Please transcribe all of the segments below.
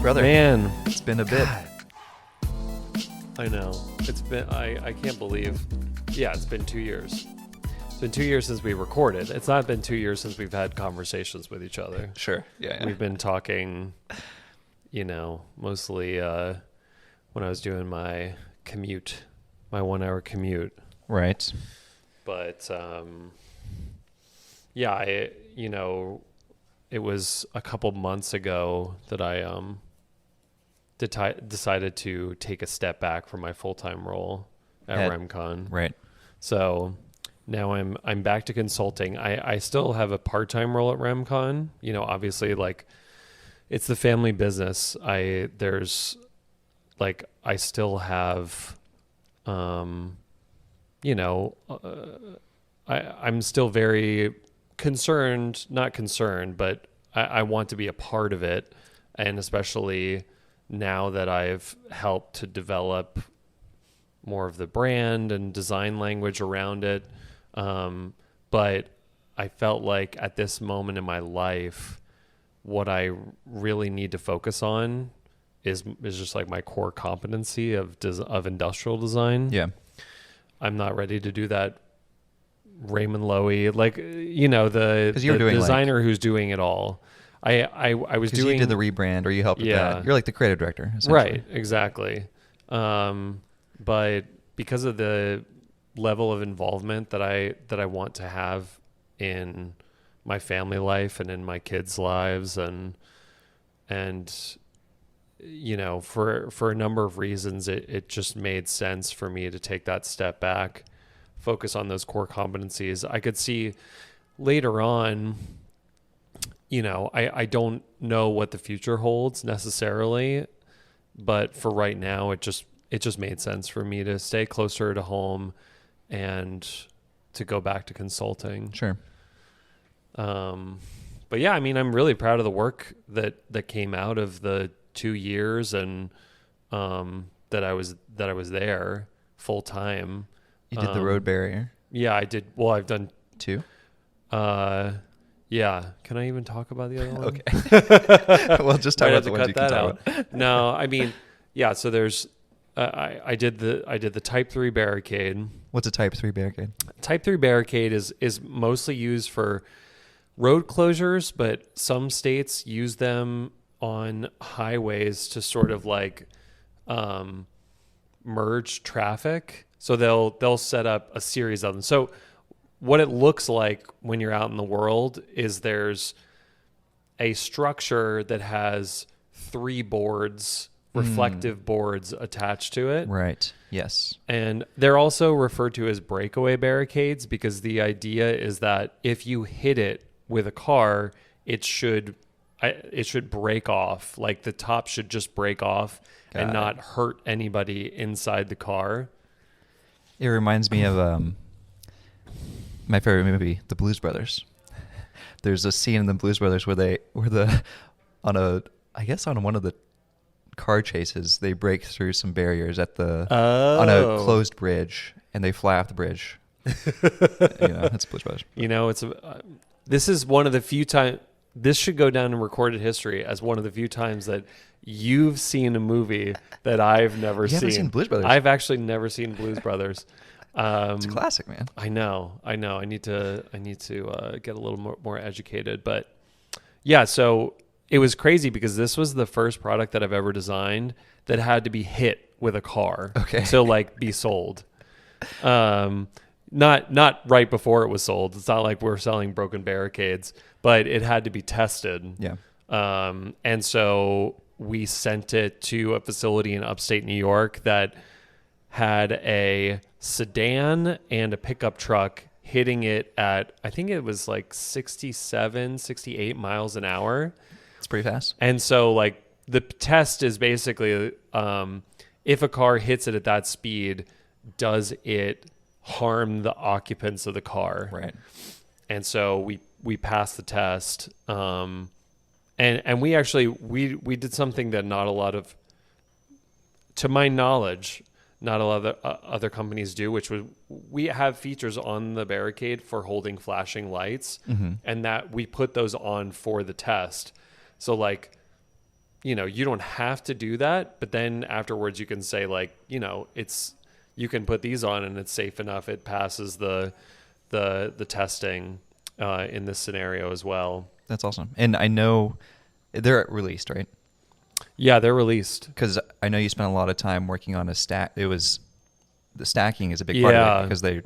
Brother, Man, it's been a bit. I know. It's been, I can't believe. Yeah, it's been 2 years. It's been 2 years since we recorded. It's not been 2 years since we've had conversations with each other. Sure. Yeah. We've been talking, mostly when I was doing my commute, my 1 hour commute. Right. But, yeah, it was a couple months ago that I decided to take a step back from my full-time role at RemCon. Right. So now I'm back to consulting. I still have a part-time role at RemCon. Obviously, like, it's the family business. I still have, I'm still very not concerned, but I want to be a part of it. And especially now that I've helped to develop more of the brand and design language around it. But I felt like at this moment in my life, what I really need to focus on is just like my core competency of industrial design. Yeah. I'm not ready to do that Raymond Loewy, the designer who's doing it all. I was doing. You did the rebrand, or you helped with that. You're like the creative director, right? Exactly. But because of the level of involvement that I want to have in my family life and in my kids' lives, and for a number of reasons, it just made sense for me to take that step back, focus on those core competencies. I could see later on, I don't know what the future holds necessarily, but for right now, it just made sense for me to stay closer to home and to go back to consulting. Sure. But yeah, I'm really proud of the work that came out of the 2 years and that I was there full time. You did the road barrier. Yeah, I did. Well, I've done 2. Yeah. Can I even talk about the other one? Okay. Well, just talk about the ones you can talk about. No, yeah. So there's, I did the Type 3 barricade. What's a Type 3 barricade? Type 3 barricade is mostly used for road closures, but some states use them on highways to sort of like merge traffic. So they'll set up a series of them. So what it looks like when you're out in the world is there's a structure that has 3 boards, reflective boards attached to it. Right. Yes. And they're also referred to as breakaway barricades because the idea is that if you hit it with a car, it should break off. Like the top should just break off and not hurt anybody inside the car. It reminds me of my favorite movie, The Blues Brothers. There's a scene in The Blues Brothers where on one of the car chases, they break through some barriers on a closed bridge, and they fly off the bridge. That's Blues Brothers. This is one of the few times. This should go down in recorded history as one of the few times that you've seen a movie that I've never seen. You haven't seen Blues Brothers? I've actually never seen Blues Brothers. It's a classic, man. I know. I need to get a little more educated, but yeah. So it was crazy because this was the first product that I've ever designed that had to be hit with a car to like be sold. Not right before it was sold. It's not like we're selling broken barricades, but it had to be tested. Yeah. And so we sent it to a facility in upstate New York that had a sedan and a pickup truck hitting it at, I think it was like 67, 68 miles an hour. It's pretty fast. And so like the test is basically if a car hits it at that speed, does it harm the occupants of the car. Right. And so we passed the test. And we actually, we did something that not a lot of, to my knowledge, not a lot of other companies do, which was we have features on the barricade for holding flashing lights, and that we put those on for the test. So like, you know, you don't have to do that, but then afterwards you can say like, you know, you can put these on and it's safe enough. It passes the testing in this scenario as well. That's awesome. And I know they're released, right? Yeah, they're released. Because I know you spent a lot of time working on a stack. The stacking is a big part of it because they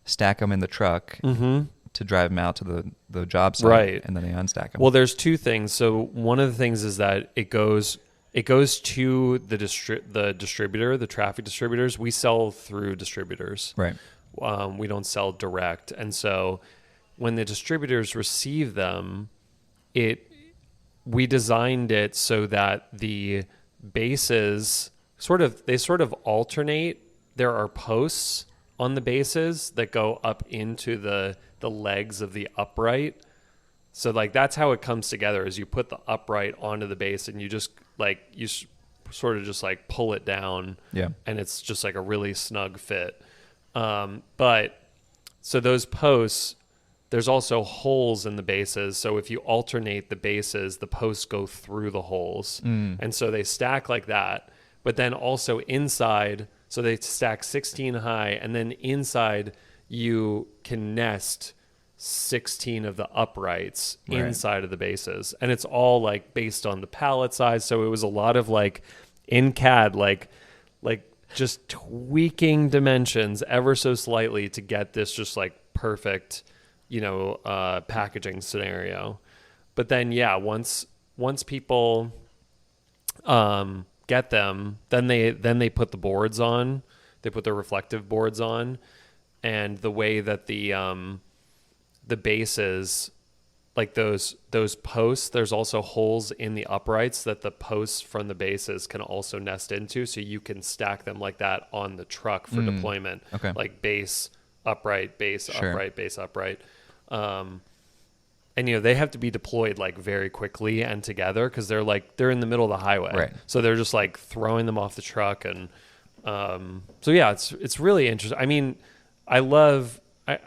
stack them in the truck to drive them out to the job site, right? And then they unstack them. Well, there's two things. So one of the things is that it goes to the distributor, the traffic distributors. We sell through distributors, right? We don't sell direct, and so when the distributors receive them, we designed it so that the bases sort of alternate. There are posts on the bases that go up into the legs of the upright. So like that's how it comes together, is you put the upright onto the base and you just like sort of just like pull it down. Yeah. And it's just like a really snug fit. But so those posts, there's also holes in the bases. So if you alternate the bases, the posts go through the holes. And so they stack like that. But then also inside, so they stack 16 high, and then inside you can nest 16 of the uprights inside of the bases. And it's all like based on the pallet size. So it was a lot of like in CAD, like just tweaking dimensions ever so slightly to get this just like perfect, you know, packaging scenario. But then, yeah, once people get them, then they put the boards on. They put the reflective boards on, and the way that the bases, like those posts, there's also holes in the uprights that the posts from the bases can also nest into, so you can stack them like that on the truck for deployment. Okay. Like base, upright, base, Sure. upright, base, upright. And you know, they have to be deployed like very quickly and together because they're in the middle of the highway. Right. So they're just like throwing them off the truck. And so yeah, it's really interesting. I mean, I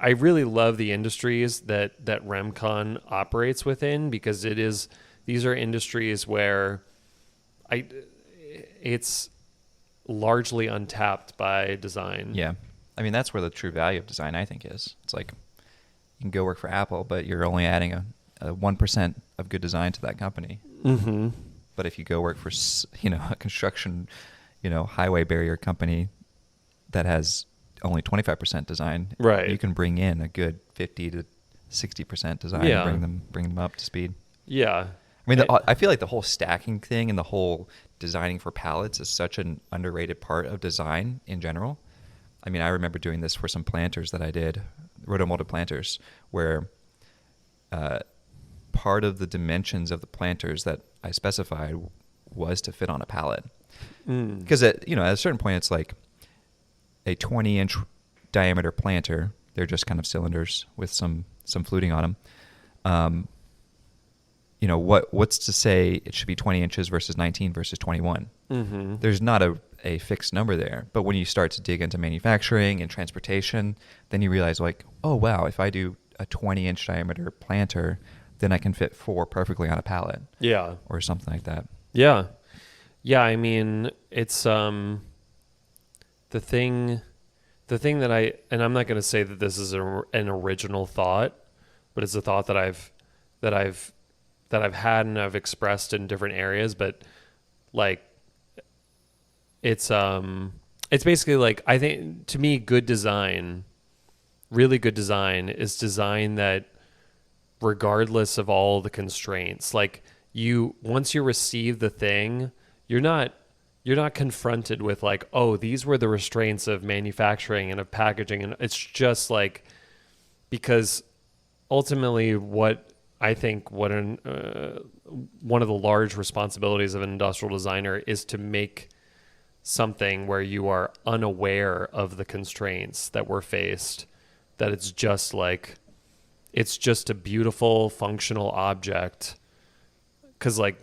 really love the industries that Remcon operates within, because these are industries where it's largely untapped by design. Yeah. I mean, that's where the true value of design, I think, is. It's like you can go work for Apple, but you're only adding a 1% of good design to that company. Mm-hmm. But if you go work for, a construction, highway barrier company that has only 25% design, right, you can bring in a good 50 to 60% design and bring them up to speed. Yeah. I mean, I feel like the whole stacking thing and the whole designing for pallets is such an underrated part of design in general. I mean, I remember doing this for some planters that I did, rotomolded planters, where part of the dimensions of the planters that I specified was to fit on a pallet. Because at a certain point, it's like a 20-inch diameter planter. They're just kind of cylinders with some fluting on them. What's to say it should be 20 inches versus 19 versus 21? Mm-hmm. There's not a fixed number there. But when you start to dig into manufacturing and transportation, then you realize like, oh, wow, if I do a 20-inch diameter planter, then I can fit 4 perfectly on a pallet. Yeah. Or something like that. Yeah. Yeah, I mean, it's the thing that and I'm not going to say that this is an original thought, but it's a thought that I've had and I've expressed in different areas, but like it's basically like, I think to me, good design, really good design is design that regardless of all the constraints, like once you receive the thing, you're not confronted with like, oh, these were the restraints of manufacturing and of packaging. And it's just like, because ultimately what one of the large responsibilities of an industrial designer is to make something where you are unaware of the constraints that we're faced, that it's just like, it's just a beautiful functional object. Because like,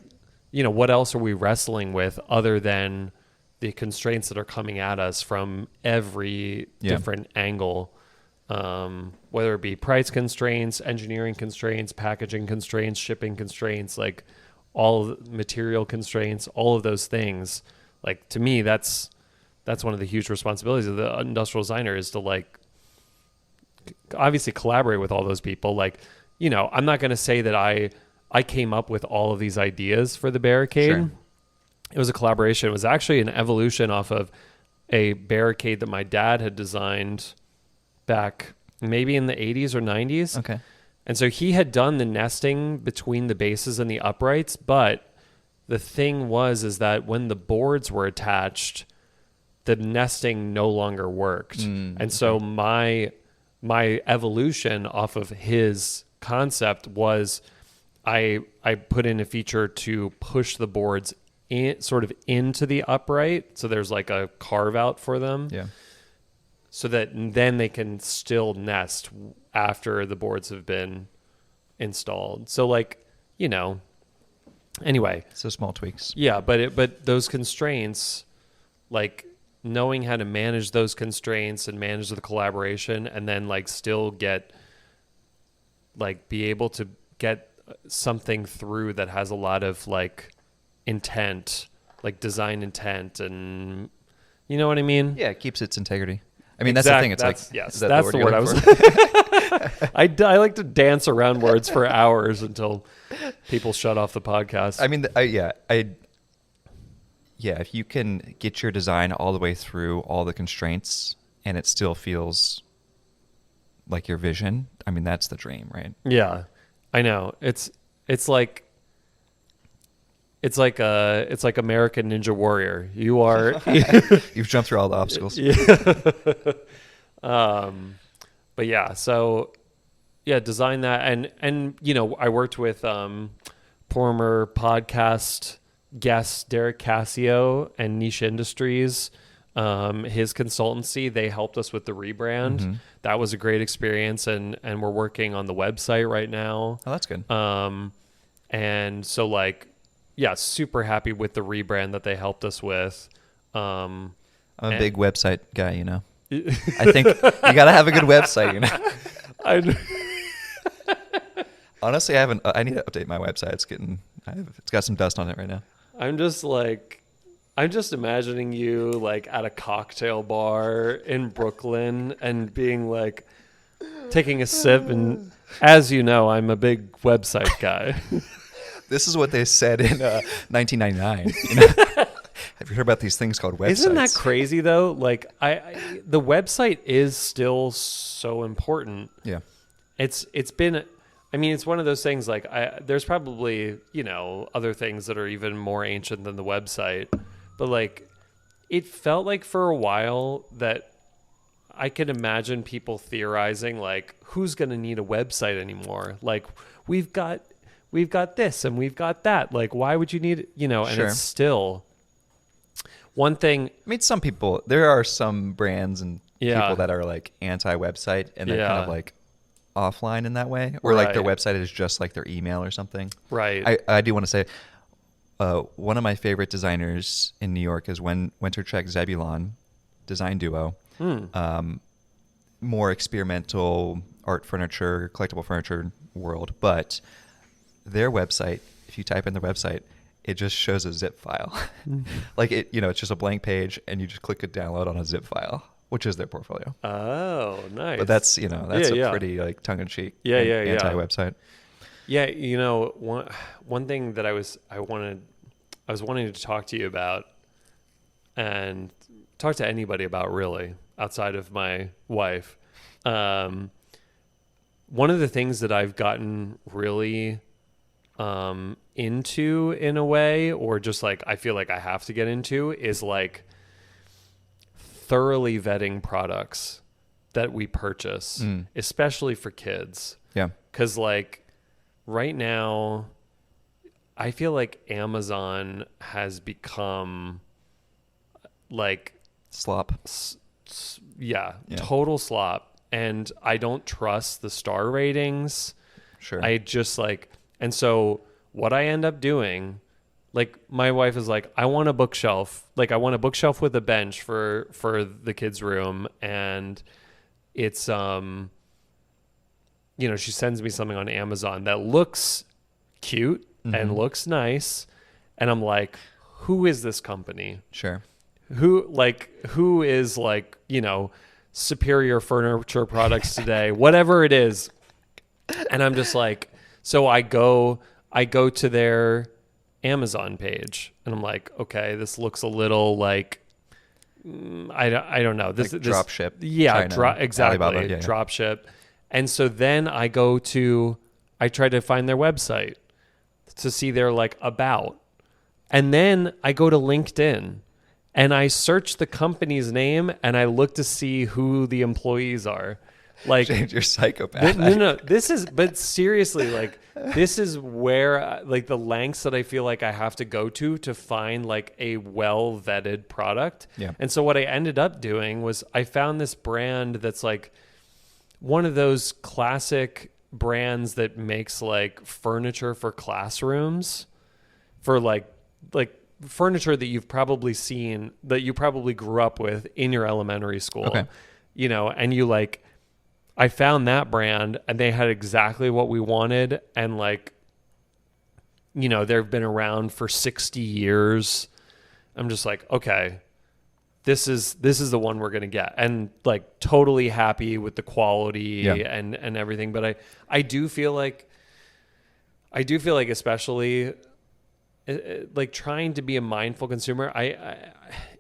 you know, what else are we wrestling with other than the constraints that are coming at us from every different angle, whether it be price constraints, engineering constraints, packaging constraints, shipping constraints, like all of the material constraints, all of those things. Like, to me, that's one of the huge responsibilities of the industrial designer, is to like obviously collaborate with all those people. Like, you know, I'm not going to say that I came up with all of these ideas for the barricade. Sure. It was a collaboration. It was actually an evolution off of a barricade that my dad had designed back maybe in the 80s or 90s. Okay. And so he had done the nesting between the bases and the uprights, but the thing is that when the boards were attached, the nesting no longer worked. And so my evolution off of his concept was I put in a feature to push the boards in, sort of into the upright, so there's like a carve out for them, so that then they can still nest after the boards have been installed. So like, you know, anyway, So small tweaks. yeah, but those constraints, like knowing how to manage those constraints and manage the collaboration, and then like still get, like, be able to get something through that has a lot of like intent, like design intent, and you know what I mean? Yeah, it keeps its integrity. I mean, that's the thing. It's that's, like, yes, is that that's the word I was. I like to dance around words for hours until people shut off the podcast. I mean, if you can get your design all the way through all the constraints and it still feels like your vision, I mean, that's the dream, right? Yeah, I know. It's like American Ninja Warrior. You are You've jumped through all the obstacles. But yeah, so yeah, design that, and you know, I worked with former podcast guest Derek Cassio and Niche Industries, his consultancy. They helped us with the rebrand. That was a great experience, and we're working on the website right now. Oh, that's good. And so like, yeah, super happy with the rebrand that they helped us with. I'm a big website guy, you know. I think you gotta have a good website, you know. Honestly, I need to update my website. It's got some dust on it right now. I'm just imagining you like at a cocktail bar in Brooklyn and being like, taking a sip, and as you know, I'm a big website guy. This is what they said in 1999. You know? Have you heard about these things called websites? Isn't that crazy though? Like, the website is still so important. Yeah. It's been, I mean, it's one of those things, like, there's probably, you know, other things that are even more ancient than the website, but like, it felt like for a while that I could imagine people theorizing like, who's going to need a website anymore? Like, we've got this and we've got that. Like, why would you need, you know, and Sure. it's still one thing. I mean, there are some brands and people that are like anti-website, and they're kind of like offline in that way, or like their website is just like their email or something. Right. I do want to say, one of my favorite designers in New York is Wintercheck Zebulon Design Duo. More experimental art furniture, collectible furniture world, but their website, if you type in their website, it just shows a zip file. Like, it, you know, it's just a blank page and you just click a download on a zip file, which is their portfolio. Oh, nice. But that's, you know, that's a pretty like tongue-in-cheek anti-website. Yeah, you know, one thing that I was wanting to talk to you about, and talk to anybody about really outside of my wife. One of the things that I've gotten really into in a way, or just like I feel like I have to get into, is like thoroughly vetting products that we purchase, especially for kids. Yeah. 'Cause like right now, I feel like Amazon has become like Slop. yeah, Yeah. total slop. And I don't trust the star ratings. Sure. I just like, and so what I end up doing, like my wife is like, I want a bookshelf. Like I want a bookshelf with a bench for the kids' room. And it's, you know, she sends me something on Amazon that looks cute and looks nice. And I'm like, who is this company? Sure. Who is like, you know, Superior Furniture Products today, whatever it is. And I'm just like, so I go to their Amazon page and I'm like, okay, this looks a little like, I don't know. This Like drop ship. Yeah, China, exactly. Alibaba, yeah. Drop ship. And so then I try to find their website to see their like about. And then I go to LinkedIn and I search the company's name and I look to see who the employees are. Like, James, you're psychopath. no. But seriously, like, this is where, like, the lengths that I feel like I have to go to find, like, a well vetted product. Yeah. And so what I ended up doing was I found this brand that's, like, one of those classic brands that makes, like, furniture for classrooms for, like furniture that you've probably seen, that you probably grew up with in your elementary school. Okay. You know, and you, like, I found that brand and they had exactly what we wanted. And like, you know, they've been around for 60 years. I'm just like, okay, this is the one we're going to get. And like totally happy with the quality and everything. But I do feel like especially like trying to be a mindful consumer,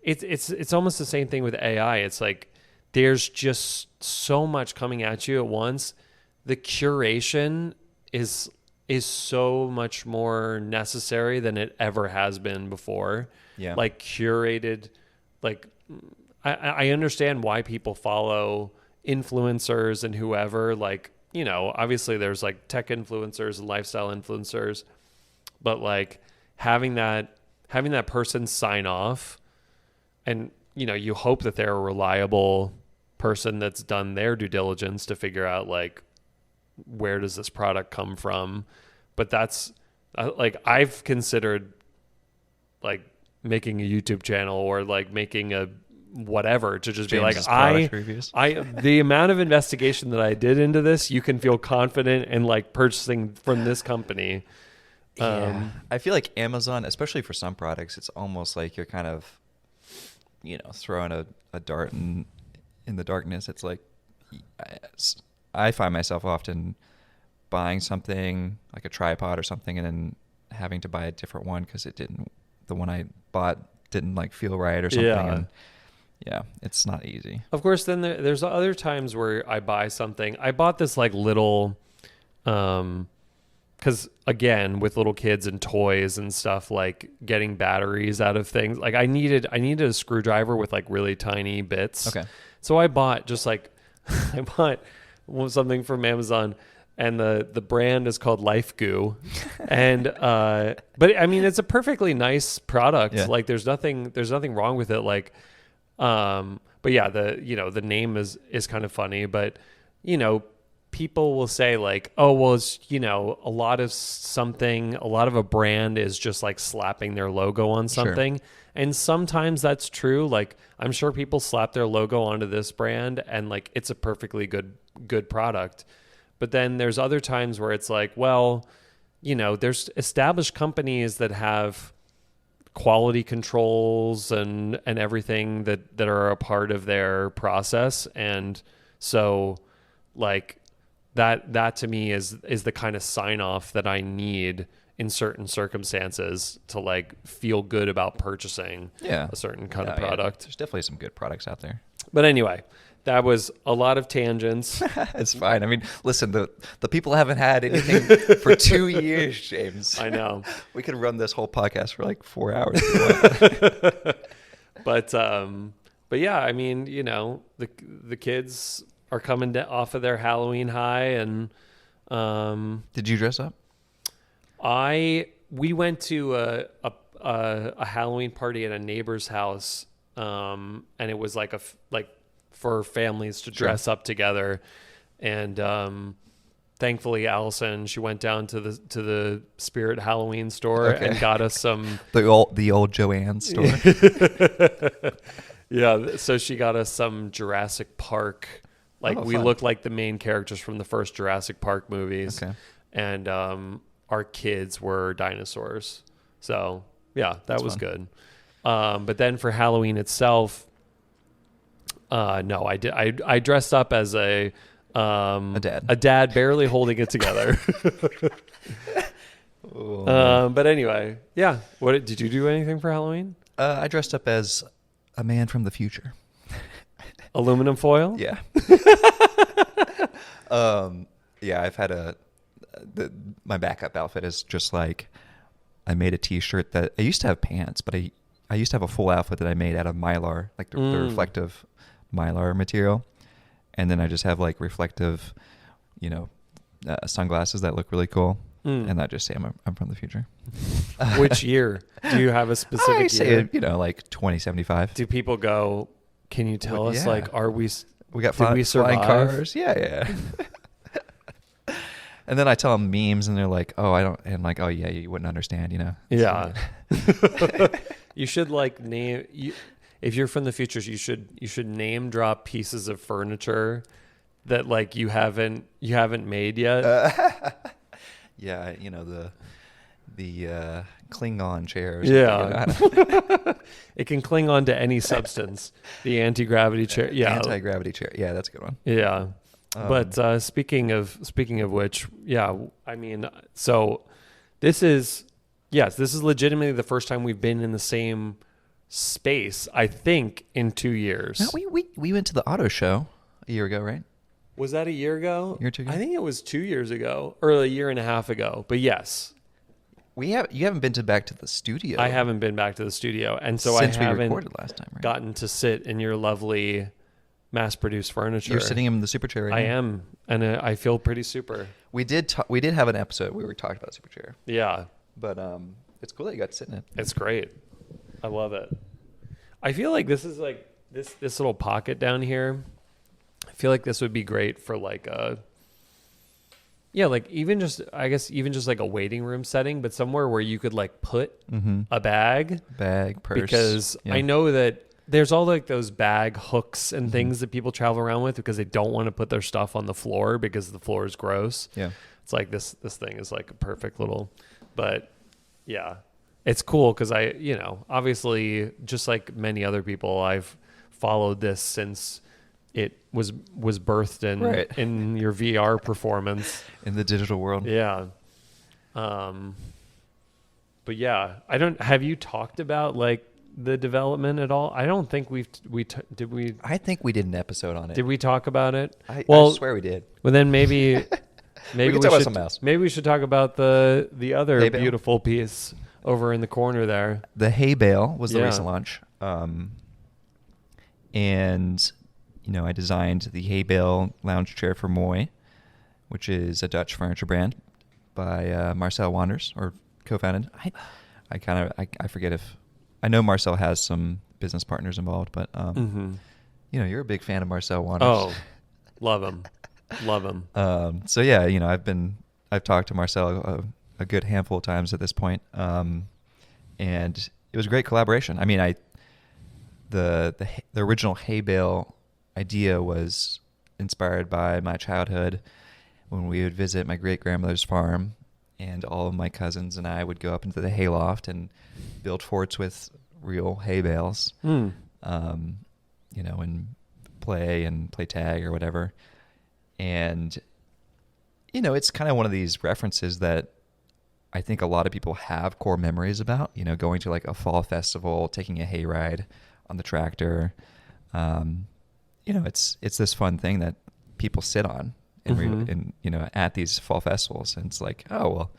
it's almost the same thing with AI. It's like, there's just so much coming at you at once. The curation is so much more necessary than it ever has been before. Yeah. Like curated, like I understand why people follow influencers and whoever, like, you know, obviously there's like tech influencers and lifestyle influencers, but like having that person sign off and, you know, you hope that they're a reliable person that's done their due diligence to figure out like, where does this product come from? But that's like, I've considered like making a YouTube channel or like making a whatever to just James's be like, product reviews. the amount of investigation that I did into this, you can feel confident in like purchasing from this company. Yeah. I feel like Amazon, especially for some products, it's almost like you're kind of, you know, throwing a dart in the darkness. It's like, I find myself often buying something like a tripod or something and then having to buy a different one because the one I bought didn't like feel right or something. Yeah. And yeah, it's not easy. Of course, then there's other times where I buy something. I bought this like little, because again, with little kids and toys and stuff, like getting batteries out of things, like I needed a screwdriver with like really tiny bits. Okay. So I bought I bought something from Amazon, and the brand is called Life Goo, and but I mean it's a perfectly nice product. Yeah. Like there's nothing wrong with it. Like, but yeah, the name is kind of funny, but you know, people will say like, oh well, it's, you know, a lot of a brand is just like slapping their logo on something. Sure. And sometimes that's true. Like I'm sure people slap their logo onto this brand and like it's a perfectly good product. But then there's other times where it's like, well, you know, there's established companies that have quality controls and everything that are a part of their process. And so like that to me is the kind of sign off that I need in certain circumstances to like feel good about purchasing a certain kind of product. There's definitely some good products out there. But anyway, that was a lot of tangents. It's fine. I mean, listen, the people haven't had anything for 2 years, James. I know. We could run this whole podcast for like 4 hours. But yeah, I mean, you know, the kids are coming off of their Halloween high, and did you dress up? We went to a Halloween party at a neighbor's house and it was like for families to dress up together. And thankfully, Allison, she went down to the Spirit Halloween store and got us some the old Joanne store. Yeah, so she got us some Jurassic Park. Like we looked like the main characters from the first Jurassic Park movies. Okay. And our kids were dinosaurs. So yeah, that was fun. good. But then for Halloween itself, no, I dressed up as a dad barely holding it together. But anyway, yeah. What did you do anything for Halloween? I dressed up as a man from the future. Aluminum foil? Yeah. Yeah, I've had my backup outfit is just like, I made a t-shirt that I used to have pants, but I used to have a full outfit that I made out of Mylar, like the reflective Mylar material. And then I just have like reflective, sunglasses that look really cool. And I just say I'm from the future. Which year? Do you have a specific I say, year? like 2075. Do people go, can you tell us, like, are we... We got did we survive? flying cars. Yeah. And then I tell them memes, and they're like, "Oh, I don't." And I'm like, "Oh, yeah, you wouldn't understand, Yeah. You should name. If you're from the future, you should name drop pieces of furniture that like you haven't made yet. Yeah, the Klingon chairs. Yeah. It can cling on to any substance. The anti-gravity chair. Yeah. Anti-gravity chair. Yeah, that's a good one. Yeah. But speaking of which, yeah, I mean, so this is legitimately the first time we've been in the same space, I think, in 2 years. No, we went to the auto show a year ago, right? Was that a year ago? A year or two ago? I think it was 2 years ago or a year and a half ago. But yes. You haven't been back to the studio. I haven't been back to the studio. And so since I haven't we recorded last time, right? gotten to sit in your lovely mass-produced furniture. You're sitting in the super chair right now. I am. And I feel pretty super. We did have an episode where we talked about super chair. Yeah. But it's cool that you got to sit in it. It's great. I love it. I feel like this is like this little pocket down here. I feel like this would be great for like even just like a waiting room setting, but somewhere where you could like put a bag, purse. Because I know that there's all like those bag hooks and things that people travel around with because they don't want to put their stuff on the floor because the floor is gross. Yeah. It's like this thing is like a perfect little, but yeah, it's cool because obviously just like many other people, I've followed this since it was birthed in your VR performance in the digital world. Yeah. But yeah, have you talked about like the development at all? I don't think did we? I think we did an episode on it. Did we talk about it? I swear we did. Well, then maybe we can talk about something else. Maybe we should talk about the other Haybale. Beautiful piece over in the corner there. The Haybale was the recent launch. And I designed the Haybale lounge chair for Moy, which is a Dutch furniture brand by Marcel Wanders, or co-founded. I forget if I know Marcel has some business partners involved, but you're a big fan of Marcel Wanders. Oh, love him. So yeah, I've talked to Marcel a good handful of times at this point, and it was a great collaboration. I mean, the original Haybale idea was inspired by my childhood when we would visit my great-grandmother's farm, and all of my cousins and I would go up into the hayloft and build forts with real hay bales, and play tag or whatever. And, it's kind of one of these references that I think a lot of people have core memories about, going to like a fall festival, taking a hayride on the tractor. It's this fun thing that people sit on at these fall festivals. And it's like, oh, well,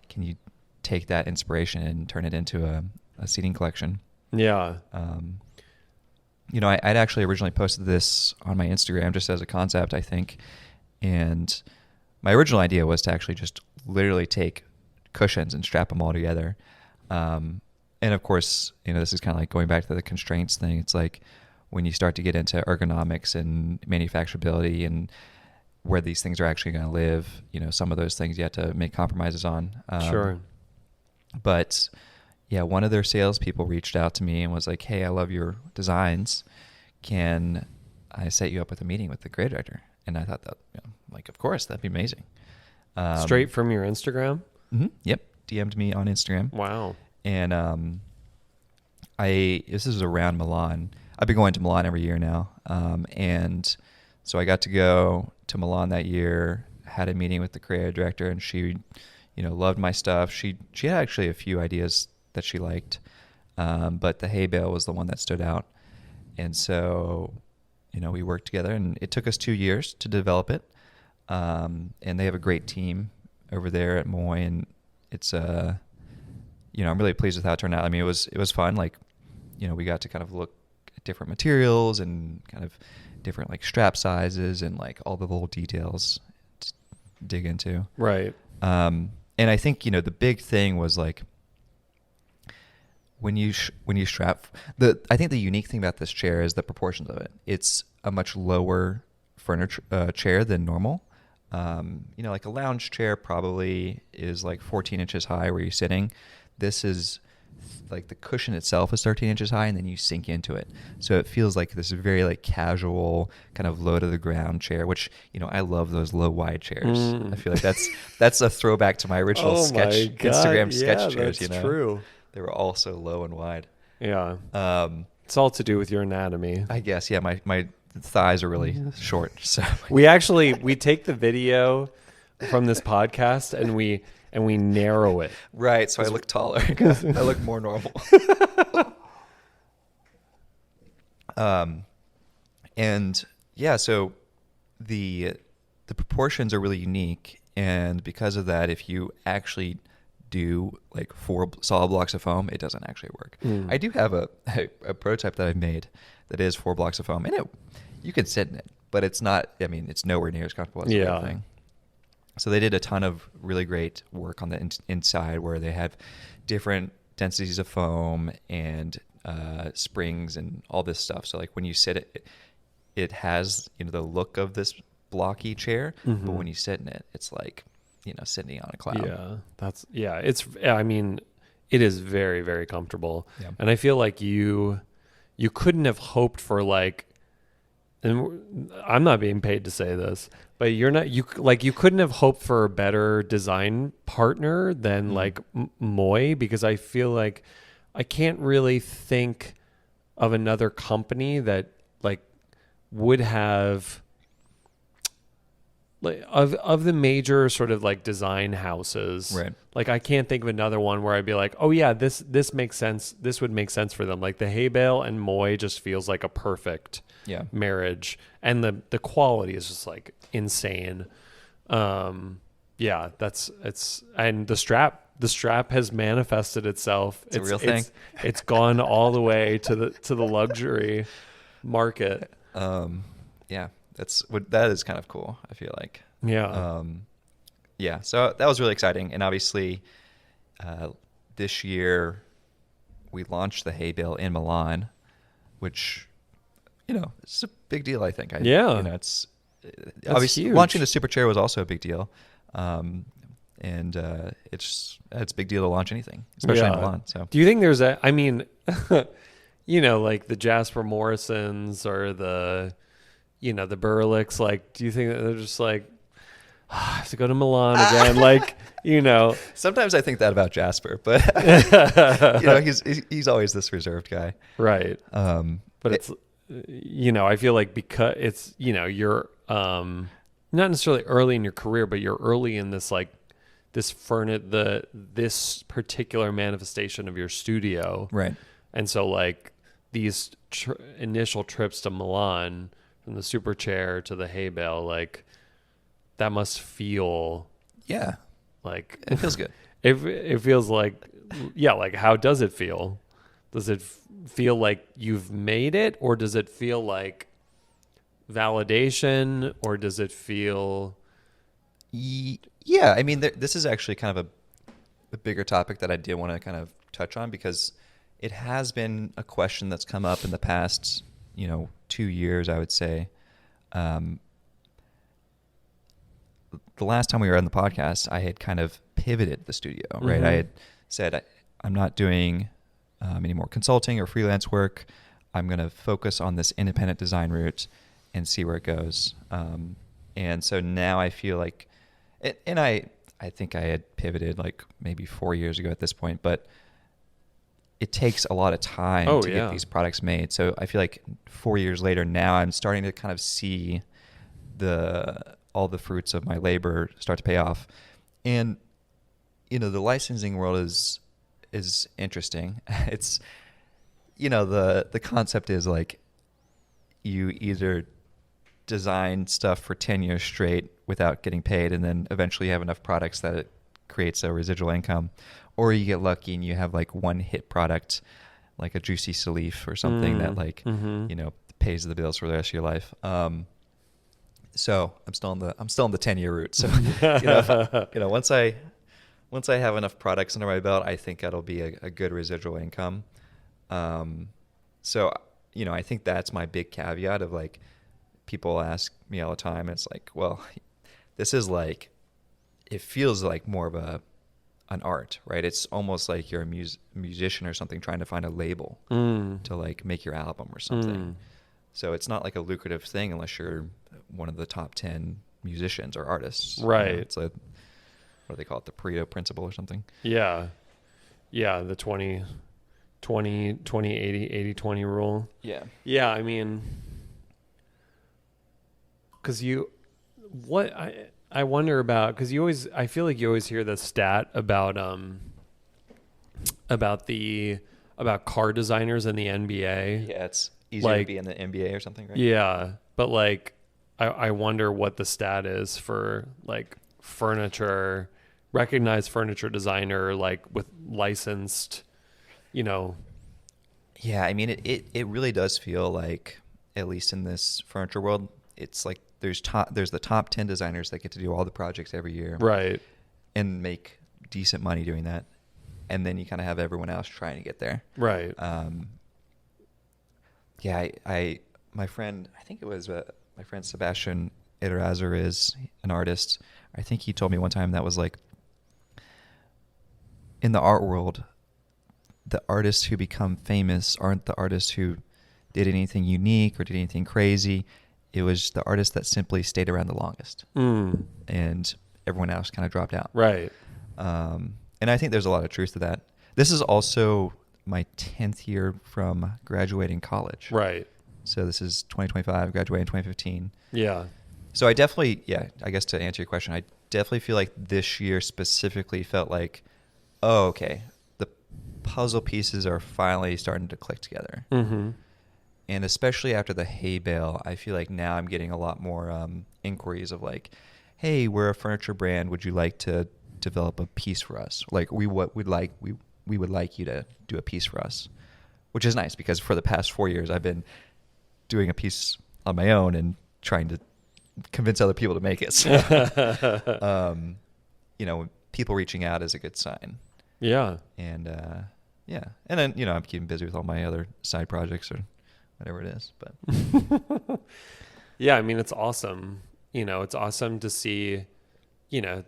can you take that inspiration and turn it into a seating collection? Yeah. I'd actually originally posted this on my Instagram just as a concept, I think. And my original idea was to actually just literally take cushions and strap them all together. and of course, this is kind of like going back to the constraints thing. It's like when you start to get into ergonomics and manufacturability and where these things are actually going to live, some of those things you have to make compromises on. Sure. But yeah, one of their salespeople reached out to me and was like, "Hey, I love your designs. Can I set you up with a meeting with the creative director?" And I thought that, like, of course, that'd be amazing. Straight from your Instagram? Mm-hmm, yep. DM'd me on Instagram. Wow. And this is around Milan. I've been going to Milan every year now. And so I got to go to Milan that year, had a meeting with the creative director, and she, loved my stuff. She had actually a few ideas that she liked, but the Haybale was the one that stood out. And so, we worked together, and it took us 2 years to develop it. And they have a great team over there at Moy, and it's I'm really pleased with how it turned out. I mean, it was fun. Like, we got to kind of look at different materials and kind of different like strap sizes and like all the little details to dig into. Right. And I think the big thing was like when you strap I think the unique thing about this chair is the proportions of it. It's a much lower furniture chair than normal. Like a lounge chair probably is like 14 inches high where you're sitting. This is like the cushion itself is 13 inches high, and then you sink into it. So it feels like this very like casual kind of low to the ground chair, which, I love those low wide chairs. I feel like that's a throwback to my original Instagram sketch chairs. That's true. They were all so low and wide. Yeah. It's all to do with your anatomy. I guess. Yeah. My thighs are really short. So we take the video from this podcast and we narrow it. Right. So I look taller. I look more normal. And yeah, so the proportions are really unique. And because of that, if you actually do like 4 solid blocks of foam, it doesn't actually work. I do have a prototype that I've made that is 4 blocks of foam, and you can sit in it, but it's not, it's nowhere near as comfortable as the other thing. So they did a ton of really great work on the inside where they have different densities of foam and springs and all this stuff. So like when you sit it has, the look of this blocky chair, but when you sit in it, it's like, sitting on a cloud. Yeah. It is very, very comfortable. Yeah. And I feel like you couldn't have hoped for like, and I'm not being paid to say this, but you couldn't have hoped for a better design partner than like Moy, because I feel like I can't really think of another company that like would have like of the major sort of like design houses. Right. Like I can't think of another one where I'd be like, oh yeah, this makes sense. This would make sense for them. Like the Haybale and Moy just feels like a perfect marriage, and the quality is just like insane. And the strap has manifested itself. It's a real thing. It's gone all the way to the luxury market. That is kind of cool, I feel like. So that was really exciting. And obviously this year we launched the Haybale in Milan, which it's a big deal, I think. It's obviously huge. Launching the super chair was also a big deal. And it's a big deal to launch anything, especially in Milan. So do you think there's like the Jasper Morrisons or the Burlicks, like, do you think that they're just like, I have to go to Milan again? Sometimes I think that about Jasper, but he's always this reserved guy. Right. But it's, I feel like because it's, you're not necessarily early in your career, but you're early in this, like this this particular manifestation of your studio. Right. And so like these initial trips to Milan, from the super chair to the Haybale, like that must feel like it feels good. It feels like like how does it feel? Does it feel like you've made it, or does it feel like validation, or does it feel this is actually kind of a bigger topic that I did want to kind of touch on, because it has been a question that's come up in the past, 2 years, I would say. The last time we were on the podcast, I had kind of pivoted the studio, right? I had said, I'm not doing any more consulting or freelance work. I'm going to focus on this independent design route and see where it goes. And so now I feel like, and I think I had pivoted like maybe 4 years ago at this point, but it takes a lot of time to get these products made. So I feel like 4 years later now I'm starting to kind of see all the fruits of my labor start to pay off. And, the licensing world is interesting. It's, the concept is like you either design stuff for 10 years straight without getting paid, and then eventually you have enough products that it creates a residual income, or you get lucky and you have like one hit product, like a juicy salif or something that like, pays the bills for the rest of your life. So I'm still on the 10-year route. So, once I have enough products under my belt, I think that'll be a good residual income. So, I think that's my big caveat of like, people ask me all the time. It's like, well, this is like, it feels like more of an art, right? It's almost like you're a musician or something trying to find a label to like make your album or something. So it's not like a lucrative thing unless you're one of the top 10 musicians or artists. Right. It's what do they call it? The Pareto principle or something. Yeah. Yeah. The 20, 80, 20 rule. Yeah. Yeah. I mean, cause I wonder about, cause I feel like you always hear the stat about car designers in the NBA. Yeah. It's easier to be in the NBA or something, right? Yeah. But like, I wonder what the stat is for like recognized furniture designer, like with licensed, Yeah, I mean, it really does feel like, at least in this furniture world, it's like there's the top 10 designers that get to do all the projects every year, right, and make decent money doing that, and then you kind of have everyone else trying to get there, right. Yeah, my friend, I think it was my friend Sebastian Iterazer is an artist. I think he told me one time that was like, in the art world, the artists who become famous aren't the artists who did anything unique or did anything crazy. It was the artists that simply stayed around the longest. And everyone else kind of dropped out. Right. And I think there's a lot of truth to that. This is also my 10th year from graduating college. Right. So this is 2025, graduated in 2015. Yeah. So I definitely, I guess to answer your question, I definitely feel like this year specifically felt like, oh, okay, the puzzle pieces are finally starting to click together. Mm-hmm. And especially after the Haybale, I feel like now I'm getting a lot more inquiries of like, hey, we're a furniture brand. Would you like to develop a piece for us? Like we would like you to do a piece for us, which is nice because for the past 4 years I've been doing a piece on my own and trying to convince other people to make it. So, people reaching out is a good sign. Yeah. And and then I'm keeping busy with all my other side projects or whatever it is. But yeah, I mean, it's awesome. It's awesome to see, to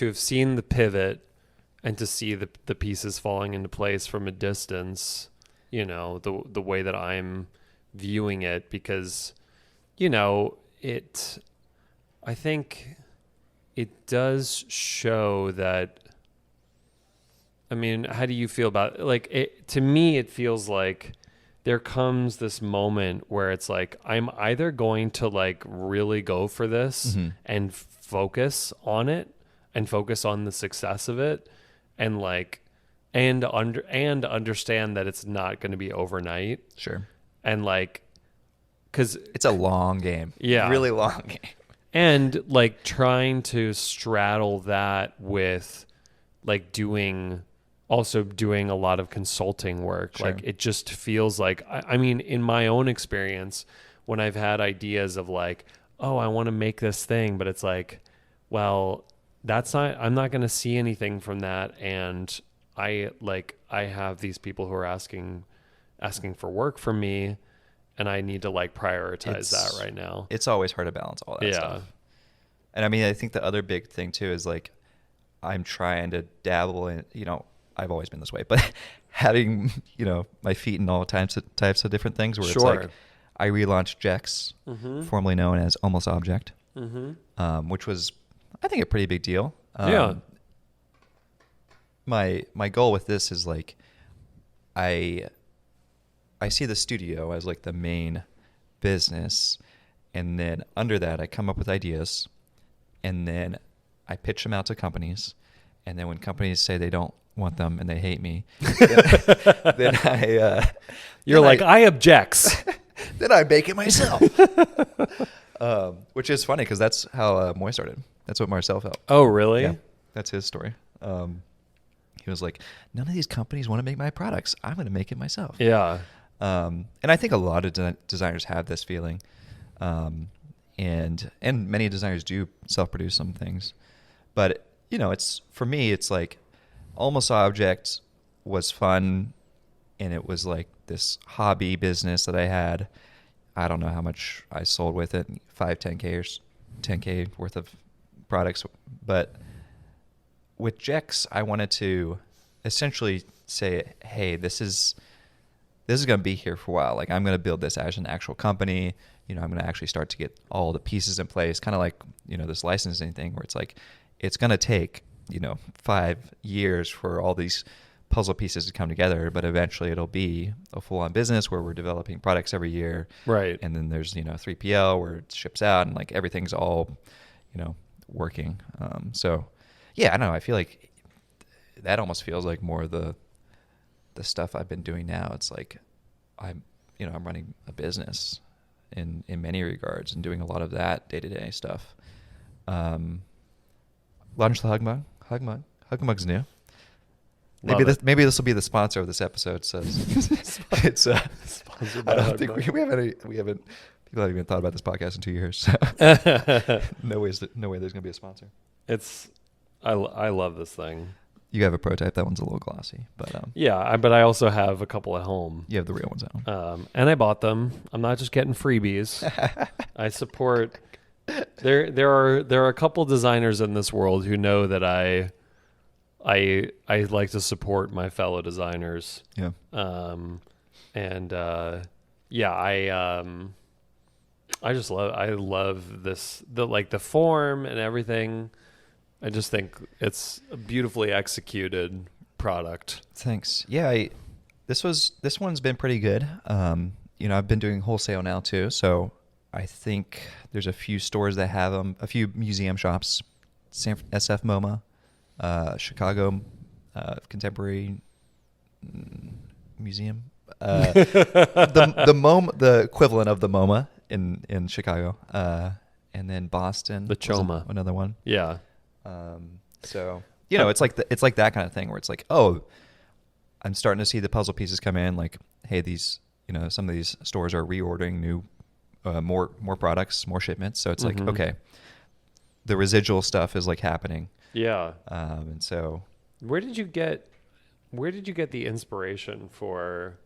have seen the pivot and to see the pieces falling into place from a distance, the way that I'm viewing it, because, I think it does show that, I mean, how do you feel about it? Like to me, it feels like there comes this moment where it's like, I'm either going to like really go for this and focus on it and focus on the success of it and like, and understand that it's not going to be overnight. Sure. And like, cause it's a long game. Yeah. Really long game. And like trying to straddle that with like doing a lot of consulting work. Sure. Like it just feels like, I mean, in my own experience, when I've had ideas of like, oh, I want to make this thing, but it's like, well, I'm not going to see anything from that. And I have these people who are asking for work from me, and I need to like prioritize that right now. It's always hard to balance all that stuff. And I mean, I think the other big thing too is like, I'm trying to dabble in, I've always been this way, but having, my feet in all types of different things where it's like, I relaunched Jex, formerly known as Almost Object, which was, I think, a pretty big deal. My goal with this is like, I see the studio as like the main business, and then under that I come up with ideas, and then I pitch them out to companies, and then when companies say they don't want them and they hate me, then I objects. Then I bake it myself. Which is funny because that's how Moy started. That's what Marcel felt. Oh, really? Yeah, that's his story. He was like, none of these companies want to make my products. I'm going to make it myself. Yeah. And I think a lot of designers have this feeling. And many designers do self-produce some things. But, it's, for me, it's like Almost Object was fun, and it was like this hobby business that I had. I don't know how much I sold with it, 10K or 10K worth of products. But with Jex, I wanted to essentially say, hey, this is going to be here for a while. Like, I'm going to build this as an actual company. I'm going to actually start to get all the pieces in place, kind of like, this licensing thing where it's like, it's going to take, 5 years for all these puzzle pieces to come together, but eventually it'll be a full-on business where we're developing products every year. Right. And then there's, 3PL where it ships out and like everything's all, working. So yeah, I don't know. I feel like that almost feels like more the stuff I've been doing now. It's like I'm running a business in many regards and doing a lot of that day-to-day stuff. Launched the Hug Mug. Hug Mug's new. Maybe this will be the sponsor of this episode. So it's sponsored by I don't Hug think Mug. we haven't people haven't even thought about this podcast in 2 years. So no way there's gonna be a sponsor. I love this thing. You have a prototype. That one's a little glossy, but but I also have a couple at home. you have the real ones at home. And I bought them. I'm not just getting freebies. I support. There are a couple designers in this world who know that I like to support my fellow designers. Yeah. I love this, the form and everything. I just think it's a beautifully executed product. Thanks. Yeah, this one's been pretty good. I've been doing wholesale now too, so I think there's a few stores that have them, a few museum shops, SF MoMA, Chicago Contemporary Museum, the equivalent of the MoMA in Chicago, and then Boston, the Choma, another one. Yeah. So it's like that kind of thing where it's like, oh, I'm starting to see the puzzle pieces come in. Like, hey, these some of these stores are reordering new, more products, more shipments. So it's like, okay, the residual stuff is like happening. Yeah. And so where did you get the inspiration for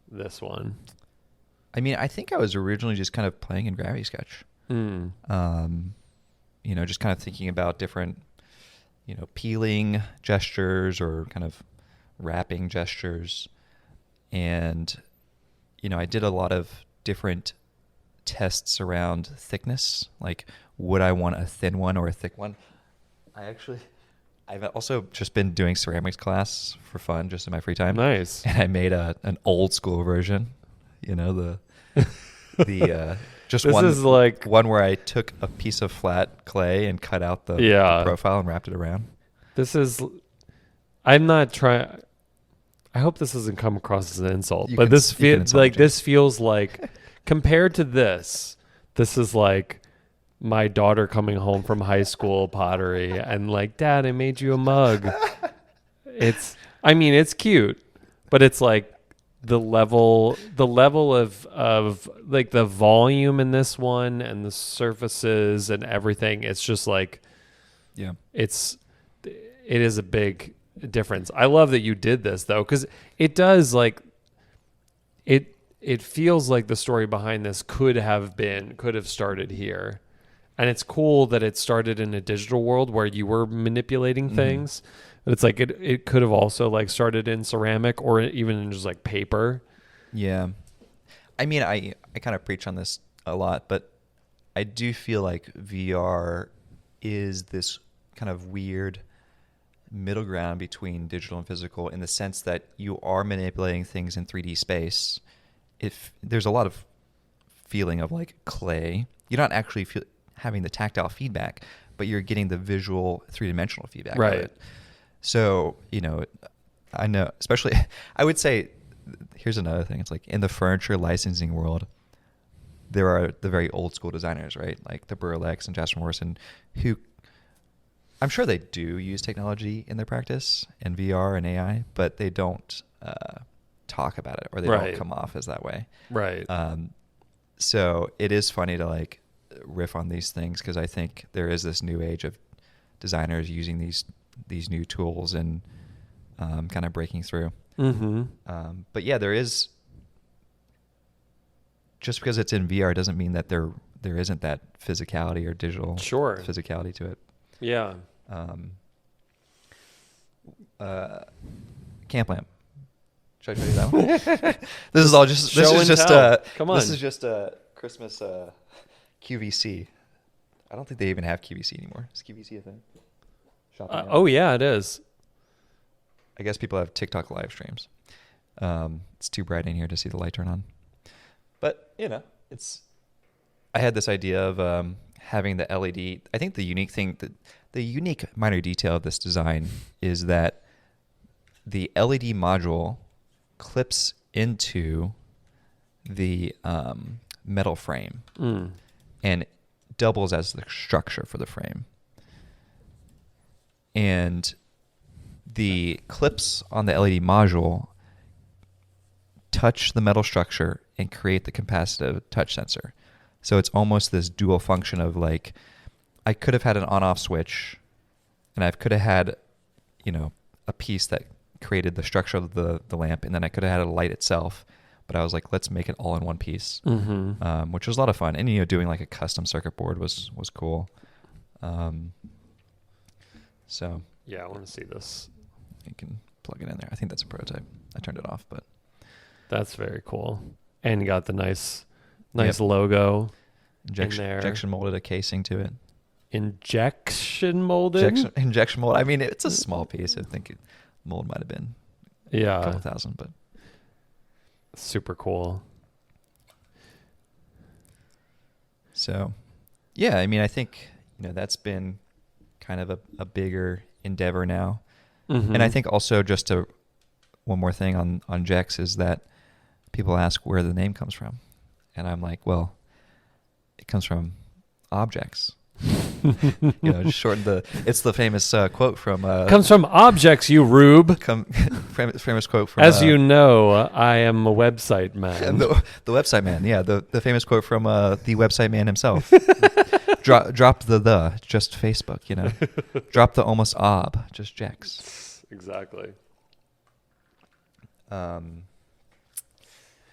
this one? I mean, I think I was originally just kind of playing in Gravity Sketch. Just kind of thinking about different, peeling gestures or kind of wrapping gestures. And, I did a lot of different tests around thickness. Like, would I want a thin one or a thick one? I've also just been doing ceramics class for fun, just in my free time. Nice. And I made an old school version, just this one is like one where I took a piece of flat clay and cut out the profile and wrapped it around. I'm not trying. I hope this doesn't come across as an insult, but this feels like compared to this is like my daughter coming home from high school pottery and like, Dad, I made you a mug. It's cute, but it's like the level of like the volume in this one and the surfaces and everything. It's just like, yeah, it is a big difference. I love that you did this though, because it does like it feels like the story behind this could have started here. And it's cool that it started in a digital world where you were manipulating things. But it's like it could have also like started in ceramic or even in just like paper. Yeah. I mean, I kind of preach on this a lot, but I do feel like VR is this kind of weird middle ground between digital and physical, in the sense that you are manipulating things in 3D space. If there's a lot of feeling of like clay, you're not actually having the tactile feedback, but you're getting the visual 3-dimensional feedback Right. of it. So, I know, especially, I would say, here's another thing. It's like in the furniture licensing world, there are the very old school designers, right? Like the Burlex and Jasper Morrison, who I'm sure they do use technology in their practice and VR and AI, but they don't talk about it, or they don't come off as that way. Right. So it is funny to like riff on these things, because I think there is this new age of designers using these new tools and kind of breaking through. But yeah, there is, just because it's in VR doesn't mean that there isn't that physicality or digital physicality to it. Yeah. Camp lamp. Should I show you that one? This is just Christmas QVC. I don't think they even have QVC anymore. Is QVC a thing? Oh yeah, it is. I guess people have TikTok live streams. It's too bright in here to see the light turn on. But, I had this idea of having the LED. I think the unique minor detail of this design is that the LED module clips into the metal frame and doubles as the structure for the frame. And the clips on the LED module touch the metal structure and create the capacitive touch sensor. So it's almost this dual function of like, I could have had an on-off switch, and I could have had, a piece that created the structure of the lamp, and then I could have had a light itself. But I was like, let's make it all in one piece, which was a lot of fun. And doing like a custom circuit board was cool. So yeah, I want to see this. You can plug it in there. I think that's a prototype. I turned it off, but that's very cool. And you got the nice logo in there. Injection molded a casing to it. Injection molded? Injection mold. I mean, it's a small piece. I think mold might have been a couple thousand, but super cool. So, yeah, I mean, I think, that's been kind of a bigger endeavor now. And I think also one more thing on Jex is that people ask where the name comes from. And I'm like, well, it comes from objects. Just shorten it's the famous quote from comes from objects, you rube. Famous quote from, as you know, I am a website man. The website man, yeah, the famous quote from the website man himself. Drop the just Facebook, drop the almost just Jex. Exactly.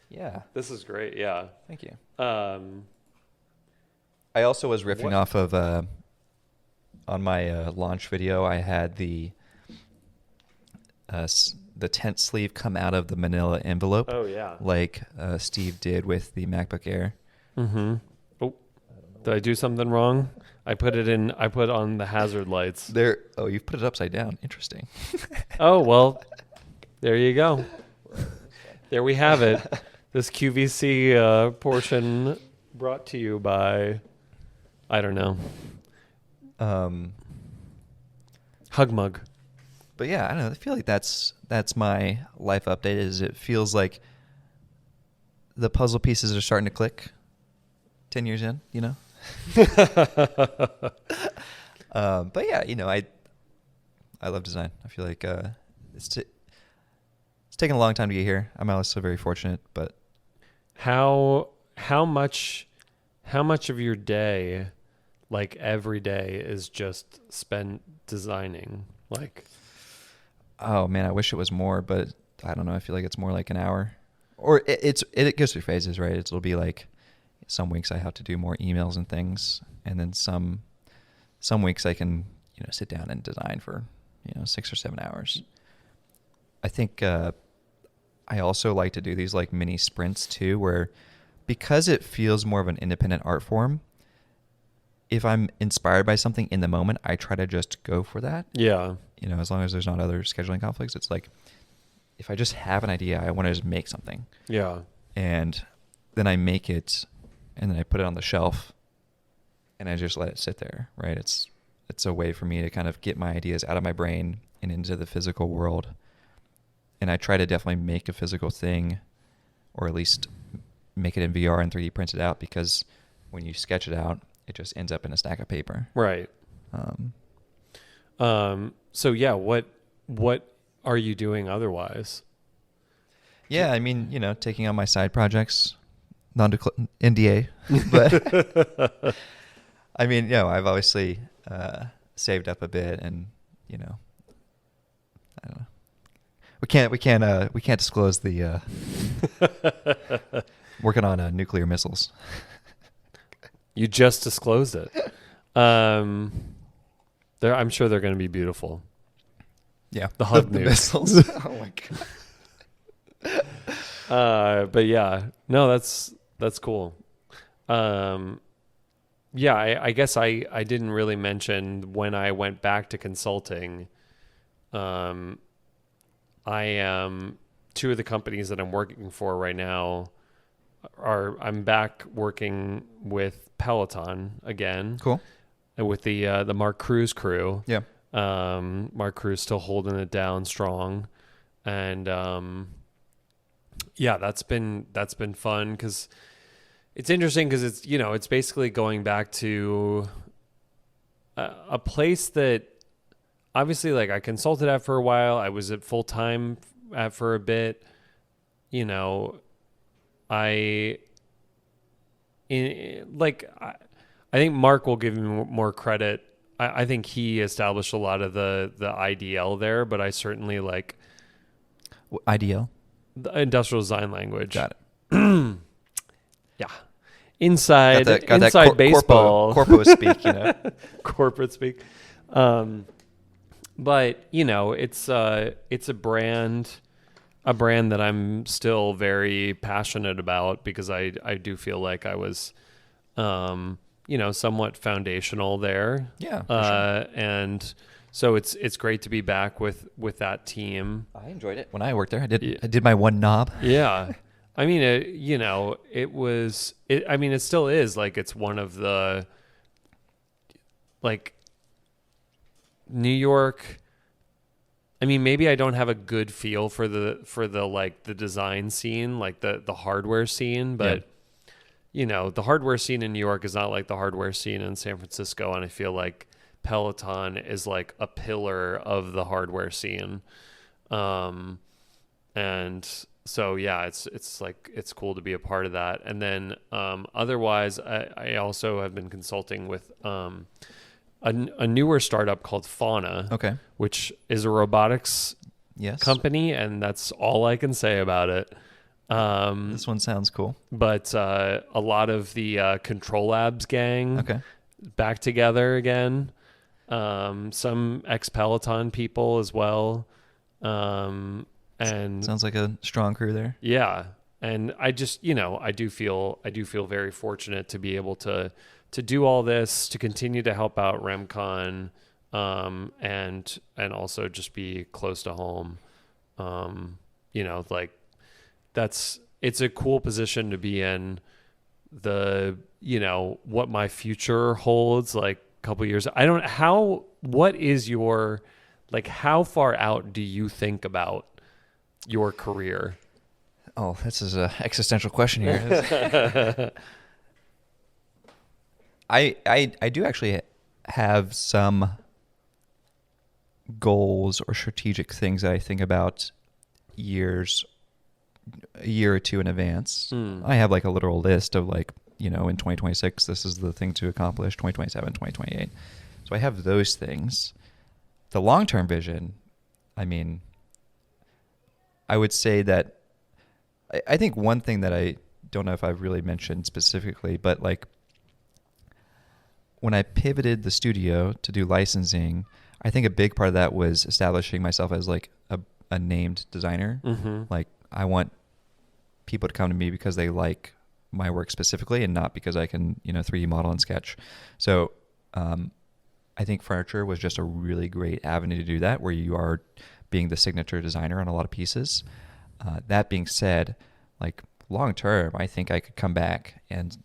Yeah, this is great. Yeah, thank you. I also was riffing off of on my launch video. I had the tent sleeve come out of the manila envelope. Oh yeah, like Steve did with the MacBook Air. Oh, did I do something wrong? I put on the hazard lights. There. Oh, you've put it upside down. Interesting. Oh well, there you go. There we have it. This QVC portion brought to you by, I don't know, Hug Mug. But yeah, I don't know. I feel like that's my life update. Is it feels like the puzzle pieces are starting to click. 10 years in, But yeah, I love design. I feel like it's taken a long time to get here. I'm also very fortunate, but how much of your day, like every day, is just spent designing? Like, Oh man, I wish it was more, but I don't know. I feel like it's more like an hour, or it goes through phases, right? It'll be like some weeks I have to do more emails and things, and then some weeks I can sit down and design for 6 or 7 hours. I think I also like to do these like mini sprints too, where because it feels more of an independent art form, if I'm inspired by something in the moment, I try to just go for that. Yeah. As long as there's not other scheduling conflicts, it's like if I just have an idea, I want to just make something. Yeah. And then I make it, and then I put it on the shelf, and I just let it sit there, right? It's a way for me to kind of get my ideas out of my brain and into the physical world. And I try to definitely make a physical thing, or at least make it in VR and 3D print it out, because when you sketch it out, it just ends up in a stack of paper. Right. So yeah, what are you doing otherwise? Yeah, I mean, taking on my side projects, NDA, but I mean, I've obviously saved up a bit, and I don't know. We can't disclose the working on nuclear missiles. You just disclosed it. I'm sure they're going to be beautiful. Yeah, the hug the nukes. missiles. Oh my god. But yeah, no, that's cool. Yeah, I guess I didn't really mention when I went back to consulting. I am two of the companies that I'm working for right now I'm back working with Peloton again. Cool. With the Mark Cruz crew. Yeah. Mark Cruz still holding it down strong, and yeah, that's been fun because it's interesting because it's basically going back to a place that obviously like I consulted at for a while. I was at full time at for a bit. I think Mark will give me more credit. I think he established a lot of the IDL there, but I certainly like IDL, the industrial design language. Got it. Yeah, inside that baseball, corpo speak, corporate speak. But it's a brand that I'm still very passionate about because I do feel like I was, somewhat foundational there. Yeah. For sure. And so it's great to be back with that team. I enjoyed it when I worked there. I did my one knob. Yeah. I mean, it still is like, it's one of the, like, New York. I mean, maybe I don't have a good feel for the like the design scene, like the hardware scene, but the hardware scene in New York is not like the hardware scene in San Francisco, and I feel like Peloton is like a pillar of the hardware scene. And so yeah, it's like it's cool to be a part of that. And then otherwise I also have been consulting with a newer startup called Fauna, Okay. which is a robotics company, and that's all I can say about it. This one sounds cool. But a lot of the Control Labs gang back together again. Some ex-Peloton people as well. And sounds like a strong crew there. Yeah. And I just, I do feel very fortunate to be able to do all this, to continue to help out RemCon, and also just be close to home. Like it's a cool position to be in. What my future holds, like a couple of years. What is your, like, how far out do you think about your career? Oh, this is an existential question here. I do actually have some goals or strategic things that I think about a year or two in advance. I have like a literal list of like, in 2026, this is the thing to accomplish, 2027, 2028. So I have those things. The long-term vision, I mean, I would say that I think one thing that I don't know if I've really mentioned specifically, but like when I pivoted the studio to do licensing, I think a big part of that was establishing myself as like a named designer. Mm-hmm. Like I want people to come to me because they like my work specifically and not because I can, 3D model and sketch. So I think furniture was just a really great avenue to do that, where you are being the signature designer on a lot of pieces. That being said, like long term, I think I could come back and,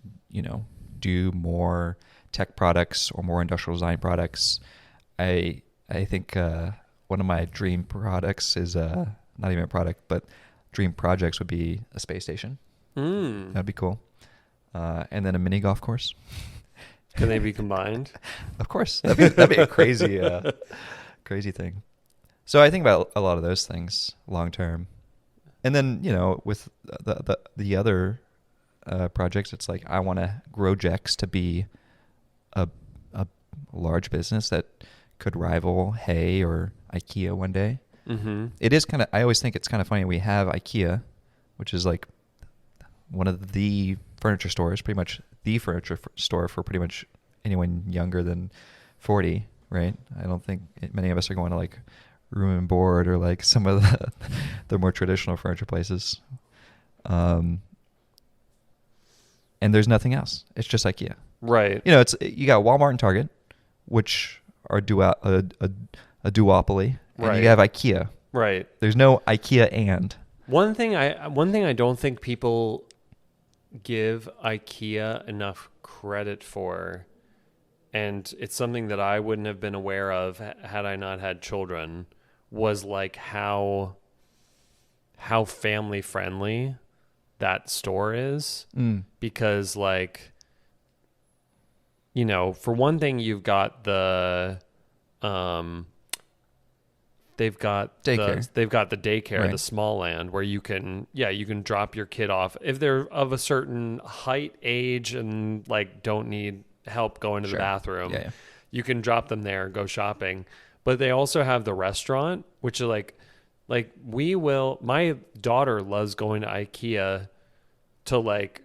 do more tech products or more industrial design products. I think one of my dream products is not even a product, but dream projects would be a space station. That'd be cool. And then a mini golf course. Can they be combined? Of course. That'd be a crazy crazy thing. So I think about a lot of those things long term. And then, with the other projects, it's like I want to grow Jex to be a large business that could rival Hay or Ikea one day. Mm-hmm. It is kind of, I always think it's kind of funny. We have Ikea, which is like one of the furniture stores, pretty much the furniture store for pretty much anyone younger than 40, right? I don't think many of us are going to like Room and Board or like some of the more traditional furniture places. And there's nothing else. It's just Ikea. Right. You got Walmart and Target, which are a duopoly, and Right. you have Ikea. Right. There's no Ikea and. One thing I don't think people give IKEA enough credit for, and it's something that I wouldn't have been aware of had I not had children, was like how family friendly that store is. Because like, for one thing, you've got the they've got daycare. They've got the daycare, Right. the small land where you can drop your kid off if they're of a certain height, age, and like don't need help going to the Sure. bathroom. Yeah. You can drop them there and go shopping. But they also have the restaurant, which is like my daughter loves going to IKEA to like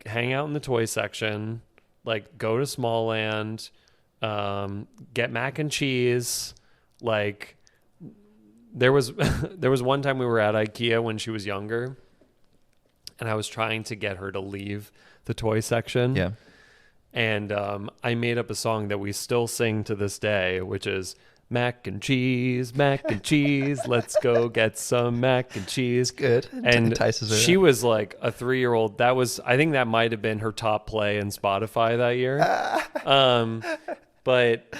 hang out in the toy section, like go to Smallland, get mac and cheese. Like there was one time we were at IKEA when she was younger, and I was trying to get her to leave the toy section. Yeah. And I made up a song that we still sing to this day, which is mac and cheese, let's go get some mac and cheese. Good. And Entices her. she was like a 3-year-old. I think that might have been her top play in Spotify that year. But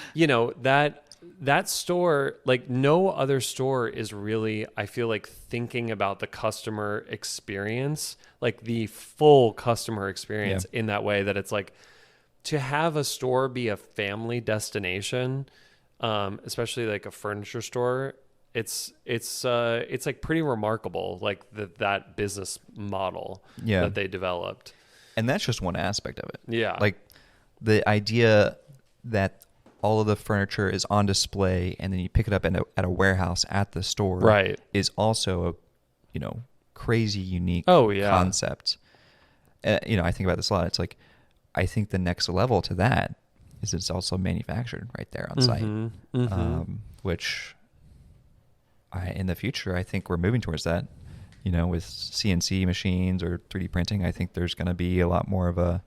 that store, like no other store is really, I feel like, thinking about the customer experience, like the full customer experience in that way, that it's like, to have a store be a family destination, especially like a furniture store, it's like pretty remarkable, like that business model that they developed. And that's just one aspect of it. Yeah. Like the idea that all of the furniture is on display and then you pick it up at a warehouse at the store, Right. is also a crazy unique concept. I think about this a lot. It's like, I think the next level to that is it's also manufactured right there on site, which in the future, I think we're moving towards that, with CNC machines or 3D printing. I think there's going to be a lot more of a,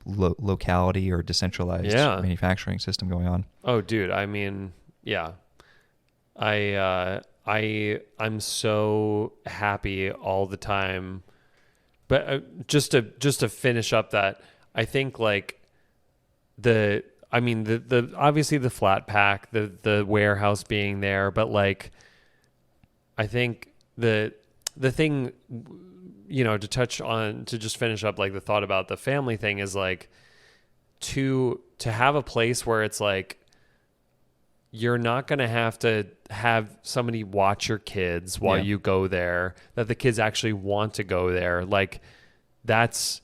locality or decentralized manufacturing system going on. Oh, dude. I mean, yeah. I'm so happy all the time. But just to finish up that, I think like the obviously the flat pack, the warehouse being there, but like I think the thing, to touch on, to just finish up like the thought about the family thing is like to have a place where it's like you're not going to have somebody watch your kids while you go there, that the kids actually want to go there. Like that's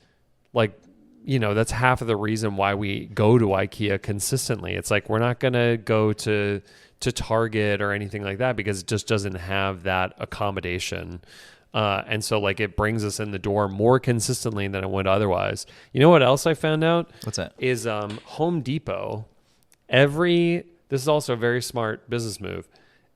like, that's half of the reason why we go to IKEA consistently. It's like, we're not going to go to Target or anything like that because it just doesn't have that accommodation. And so like it brings us in the door more consistently than it would otherwise. You know what else I found out? What's that? Is Home Depot. This is also a very smart business move.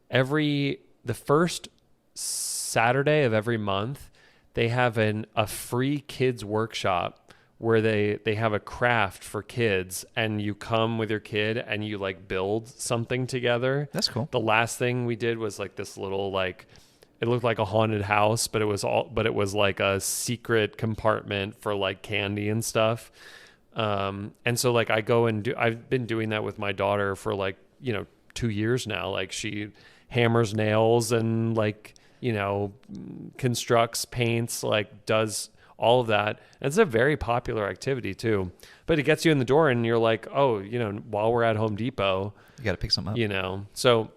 The first Saturday of every month, they have a free kids workshop where they have a craft for kids, and you come with your kid and you like build something together. That's cool. The last thing we did was like this little like, it looked like a haunted house, but it was like a secret compartment for like candy and stuff. And so like I've been doing that with my daughter for like, 2 years now. Like she hammers nails and like, constructs, paints, like does all of that. And it's a very popular activity too, but it gets you in the door and you're like, oh, while we're at Home Depot, You got to pick something up. So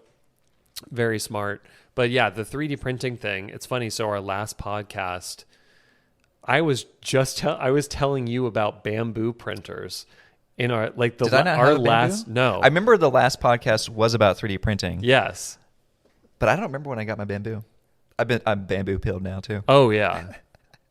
very smart. But yeah, the 3D printing thing, it's funny. So our last podcast, I was telling you about bamboo printers in our, like Did I not have a bamboo? No. I remember the last podcast was about 3D printing. Yes. But I don't remember when I got my bamboo. I'm bamboo pilled now too. Oh yeah.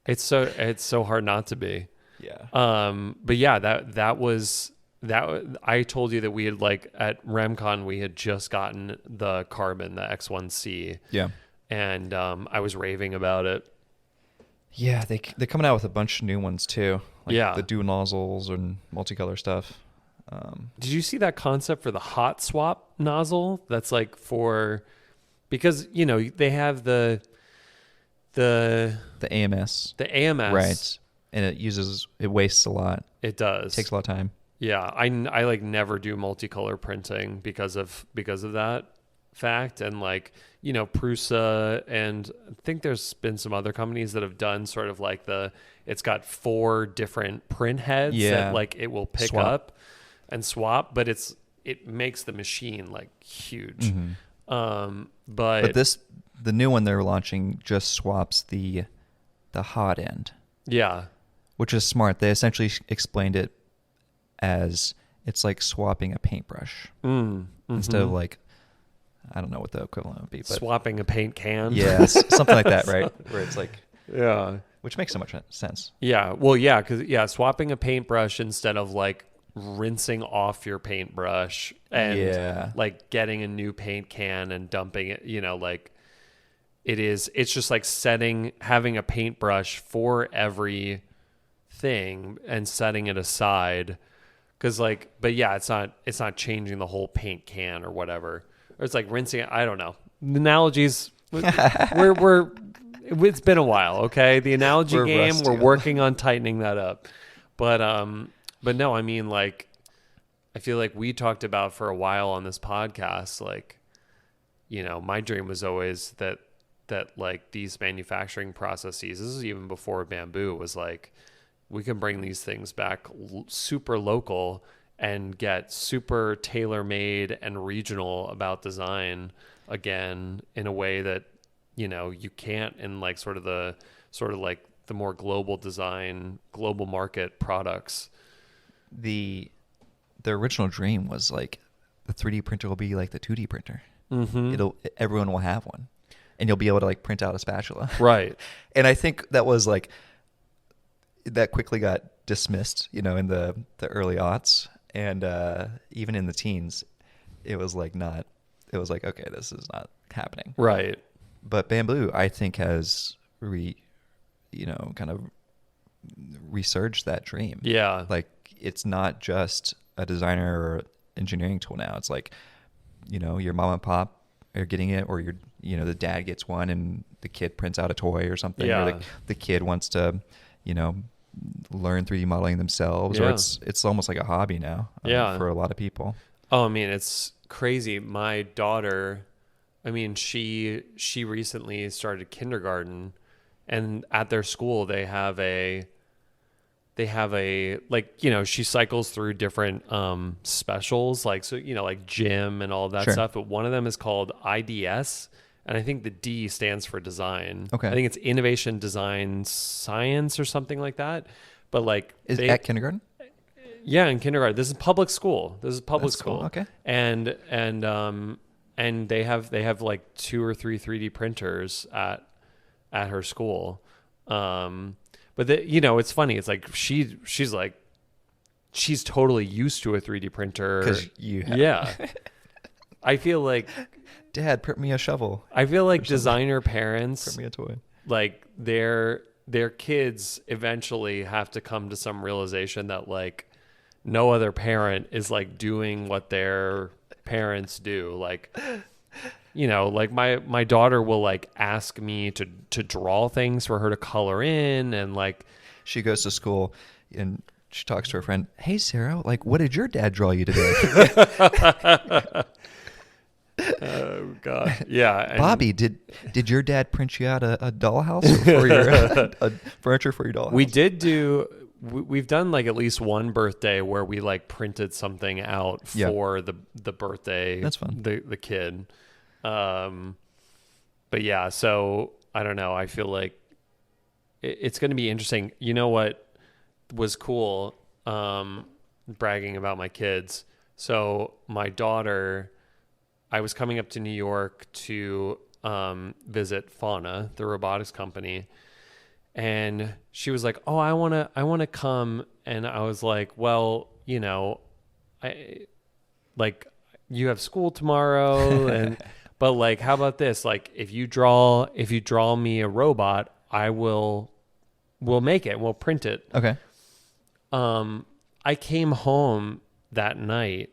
It's so hard not to be. Yeah. But yeah, that was I told you that we had like at RemCon we had just gotten the Carbon, the X1C. Yeah. And I was raving about it. Yeah, they're coming out with a bunch of new ones too. Like Yeah. the dual nozzles and multicolor stuff. Did you see that concept for the hot swap nozzle? That's like because they have the AMS. The AMS. Right. And it wastes a lot. It does. It takes a lot of time. Yeah, I like never do multicolor printing because of that fact. And like, Prusa, and I think there's been some other companies that have done sort of like it's got 4 different print heads that like it will pick up and swap, but it makes the machine like huge. Mm-hmm. But the new one they're launching just swaps the hot end. Yeah. Which is smart. They essentially explained it as it's like swapping a paintbrush instead of like, I don't know what the equivalent would be, but swapping a paint can. Yeah, something like that, right? Where it's like, yeah, which makes so much sense. Yeah, well, yeah, because swapping a paintbrush instead of like rinsing off your paintbrush and like getting a new paint can and dumping it, like it's just like having a paintbrush for every thing and setting it aside. Cause like, but yeah, it's not changing the whole paint can or whatever. Or it's like rinsing it. I don't know. The analogies, it's been a while. Okay. The analogy game, we're working on tightening that up. But no, I mean, like, I feel like we talked about for a while on this podcast, like, my dream was always that like these manufacturing processes, this is even before bamboo, was like, we can bring these things back super local and get super tailor-made and regional about design again in a way that, you can't in like sort of like the more global design, global market products. The original dream was like the 3D printer will be like the 2D printer. Mm-hmm. Everyone will have one, and you'll be able to like print out a spatula. Right. And I think that was like, that quickly got dismissed, in the early aughts, and even in the teens, it was like, okay, this is not happening. Right. But bamboo, I think, has kind of resurged that dream. Yeah. Like, it's not just a designer or engineering tool now. It's like, your mom and pop are getting it, or the dad gets one and the kid prints out a toy or something. Yeah. Or the kid wants to, learn 3D modeling themselves, or it's almost like a hobby now for a lot of people. Oh, I mean, it's crazy. My daughter, I mean, she recently started kindergarten, and at their school they have a like, she cycles through different specials, like, so, like gym and all that stuff, but one of them is called IDS. And I think the D stands for design. Okay. I think it's Innovation Design Science or something like that. but like Is at kindergarten? Yeah, in kindergarten. This is public school. This is public That's school. cool. Okay. And they have like 2 or 3 3D printers at her school. But it's funny. It's like she's like she's totally used to a 3D printer. 'Cause you have. Yeah. I feel like Dad, print me a shovel. I feel like designer parents, Print me a toy. like their kids eventually have to come to some realization that like no other parent is like doing what their parents do. Like, like my daughter will like ask me to draw things for her to color in, and like She goes to school and she talks to her friend. Hey, Sarah, like, what did your dad draw you today? oh god, yeah. And Bobby, did your dad print you out a dollhouse for your a furniture for your dollhouse? We've done like at least one birthday where we like printed something out for the birthday. That's fun. The kid. But yeah, so I don't know. I feel like it's going to be interesting. You know what was cool? Bragging about my kids. So my daughter, I was coming up to New York to visit Fauna, the robotics company. And she was like, "Oh, I want to come." And I was like, "Well, I like you have school tomorrow and but like how about this? Like if you draw me a robot, we'll make it. We'll print it." Okay. I came home that night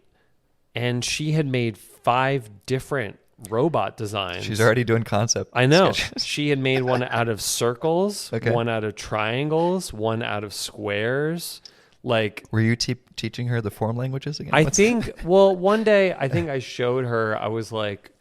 and she had made 5 different robot designs. She's already doing concept. I know. sketches. She had made one out of circles, Okay. one out of triangles, one out of squares. Like, Were you teaching her the form languages again? I think, well, one day I think I showed her, I was like,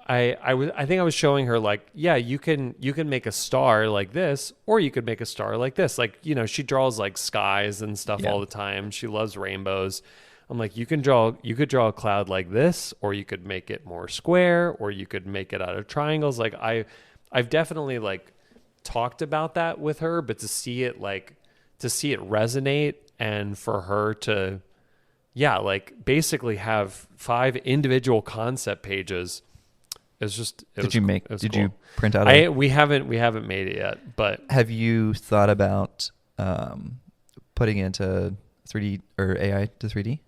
I think I was showing her like, yeah, you can make a star like this, or you could make a star like this. Like, she draws like skies and stuff all the time. She loves rainbows. I'm like, you could draw a cloud like this, or you could make it more square, or you could make it out of triangles. Like I've definitely like talked about that with her, but to see it resonate and for her to, like basically have 5 individual concept pages. Did you print out? We haven't made it yet, but Have you thought about putting it into 3D or AI to 3D?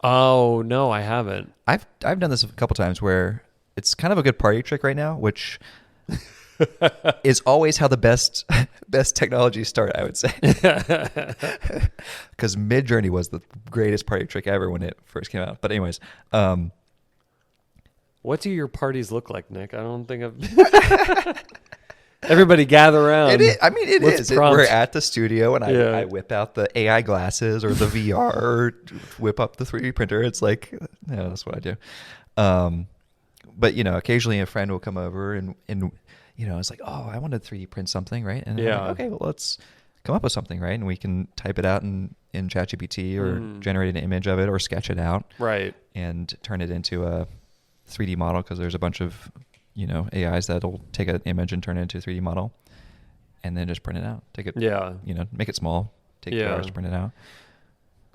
oh no, I haven't. I've done this a couple times where it's kind of a good party trick right now, which is always how the best technologies start, I would say. Because Midjourney was the greatest party trick ever when it first came out. But anyways, What do your parties look like, Nick? I don't think I've. Everybody gather around. it is. I mean, it Let's is. prompt. We're at the studio, and Yeah. I whip out the AI glasses or the VR, or whip up the 3D printer. It's like, that's what I do. But occasionally a friend will come over, and it's like, oh, I want to 3D print something, right? And I'm like, okay, well, let's come up with something, right? And we can type it out in ChatGPT or generate an image of it or sketch it out, Right. and turn it into a 3D model, because there's a bunch of AIs that'll take an image and turn it into a 3D model, and then just print it out. Take it, make it small. Take 2 hours to print it out.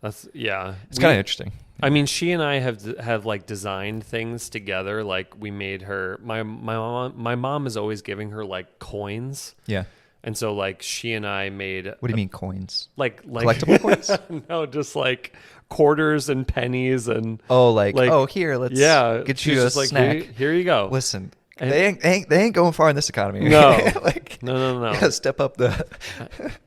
It's kind of interesting. I mean, she and I have like designed things together. Like we made her. My mom is always giving her like coins. Yeah. And so like she and I made. What do you mean coins? Like Collectible coins? No, just like quarters and pennies and. Oh, like here, let's get she's you a just like, snack. Here you go. Listen, they ain't going far in this economy. No. Like, No. you gotta step up the.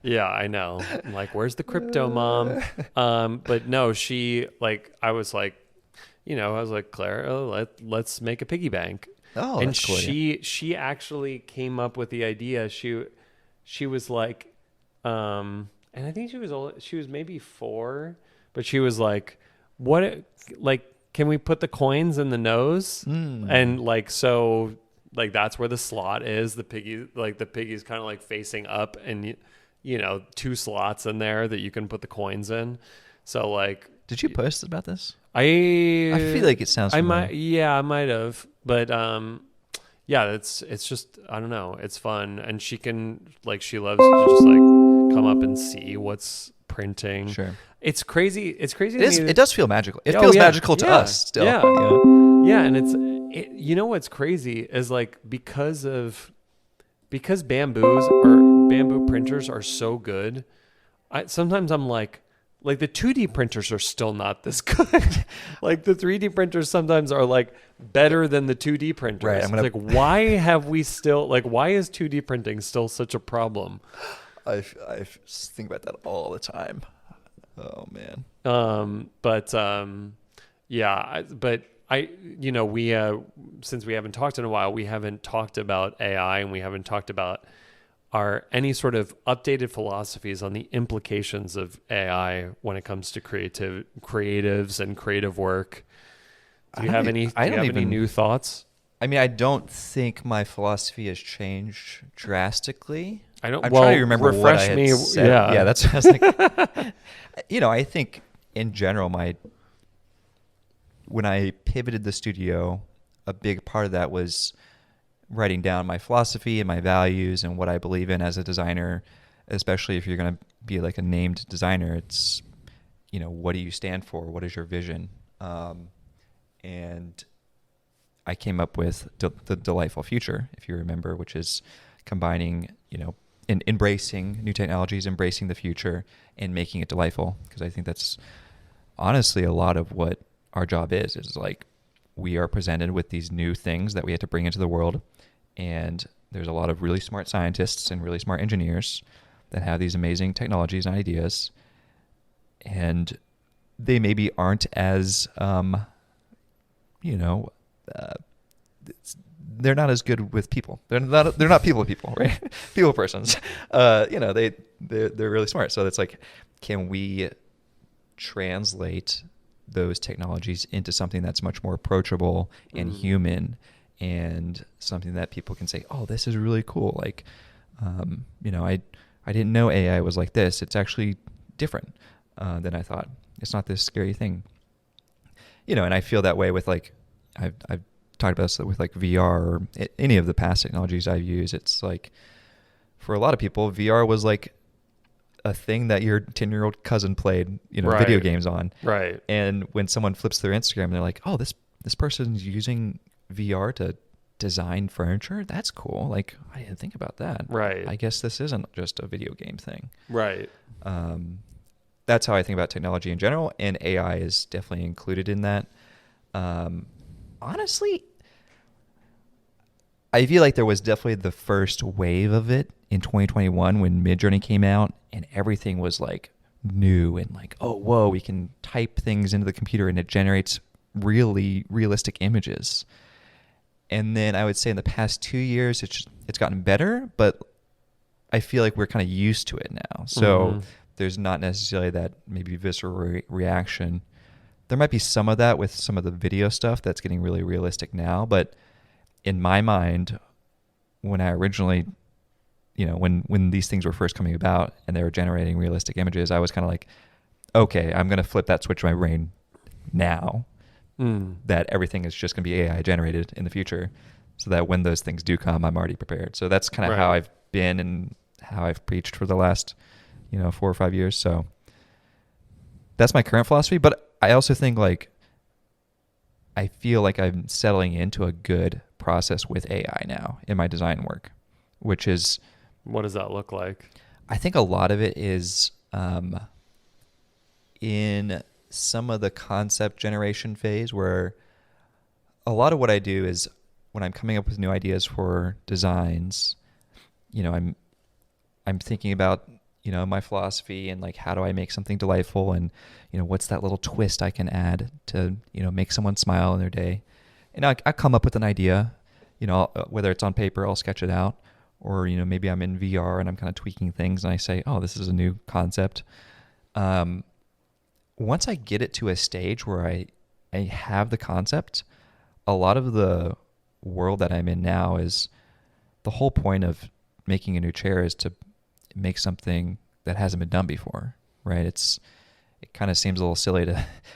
Yeah, I know. I'm like, where's the crypto, Mom? But no, she like, I was like, Claire, let's make a piggy bank. Oh, and that's cool. she actually came up with the idea. She was like, and I think she was maybe 4, but she was like, can we put the coins in the nose? And like, so like, that's where the slot is. The piggy's kind of like facing up, and 2 slots in there that you can put the coins in. So like, Did you post about this? I feel like it sounds familiar. I might have, but yeah, it's just, I don't know, it's fun, and she loves to just like come up and see what's printing. Sure. It's crazy. It's crazy. It does feel magical. It Oh, feels yeah, magical to yeah, us still. yeah. You know? Yeah, and you know what's crazy is like because bamboo printers are so good. Sometimes I'm like the 2D printers are still not this good. Like the 3D printers sometimes are like better than the 2D printers. Right, It's like, why have we still why is 2D printing still such a problem? I think about that all the time. Oh man. We since we haven't talked in a while, we haven't talked about AI, and we haven't talked about any sort of updated philosophies on the implications of AI when it comes to creatives and creative work. Do you have any new thoughts? I mean, I don't think my philosophy has changed drastically. I'm trying to remember what I had said. Yeah, that's what I was thinking. I think in general, when I pivoted the studio, a big part of that was writing down my philosophy and my values and what I believe in as a designer, especially if you're going to be like a named designer. It's, what do you stand for? What is your vision? And I came up with the Delightful Future, if you remember, which is combining, embracing new technologies, embracing the future, and making it delightful. Because I think that's honestly a lot of what our job is like we are presented with these new things that we have to bring into the world. And there's a lot of really smart scientists and really smart engineers that have these amazing technologies and ideas. And they maybe aren't as, they're not as good with people. They're not people, right? People persons. They're really smart. So it's like, can we translate those technologies into something that's much more approachable and human, and something that people can say, oh, this is really cool. Like, I didn't know AI was like this. It's actually different than I thought. It's not this scary thing. And I feel that way with like, I've talked about this with like VR or any of the past technologies I've used. It's like, for a lot of people, VR was like a thing that your 10-year-old cousin played, Right. video games on. Right. And when someone flips their Instagram, they're like, oh, this person's using VR to design furniture. That's cool. Like, I didn't think about that. Right. I guess this isn't just a video game thing. Right. That's how I think about technology in general, and AI is definitely included in that. Honestly, I feel like there was definitely the first wave of it in 2021 when Midjourney came out, and everything was like new and like, oh, whoa, we can type things into the computer and it generates really realistic images. And then I would say in the past 2 years, it's gotten better, but I feel like we're kind of used to it now. So there's not necessarily that maybe visceral reaction. There might be some of that with some of the video stuff that's getting really realistic now, but in my mind, when I originally, when these things were first coming about and they were generating realistic images, I was kind of like, okay, I'm going to flip that switch in my brain now, that everything is just going to be AI generated in the future, so that when those things do come, I'm already prepared. So that's kind of how I've been and how I've preached for the last, 4 or 5 years. So that's my current philosophy. But I also think like, I feel like I'm settling into a good process with AI now in my design work, which is... What does that look like? I think a lot of it is in some of the concept generation phase, where a lot of what I do is when I'm coming up with new ideas for designs, I'm thinking about, my philosophy and like, how do I make something delightful, and, what's that little twist I can add to, make someone smile in their day. And I come up with an idea, whether it's on paper, I'll sketch it out, or, maybe I'm in VR and I'm kind of tweaking things and I say, oh, this is a new concept. Once I get it to a stage where I have the concept, a lot of the world that I'm in now is the whole point of making a new chair is to make something that hasn't been done before, right? It kind of seems a little silly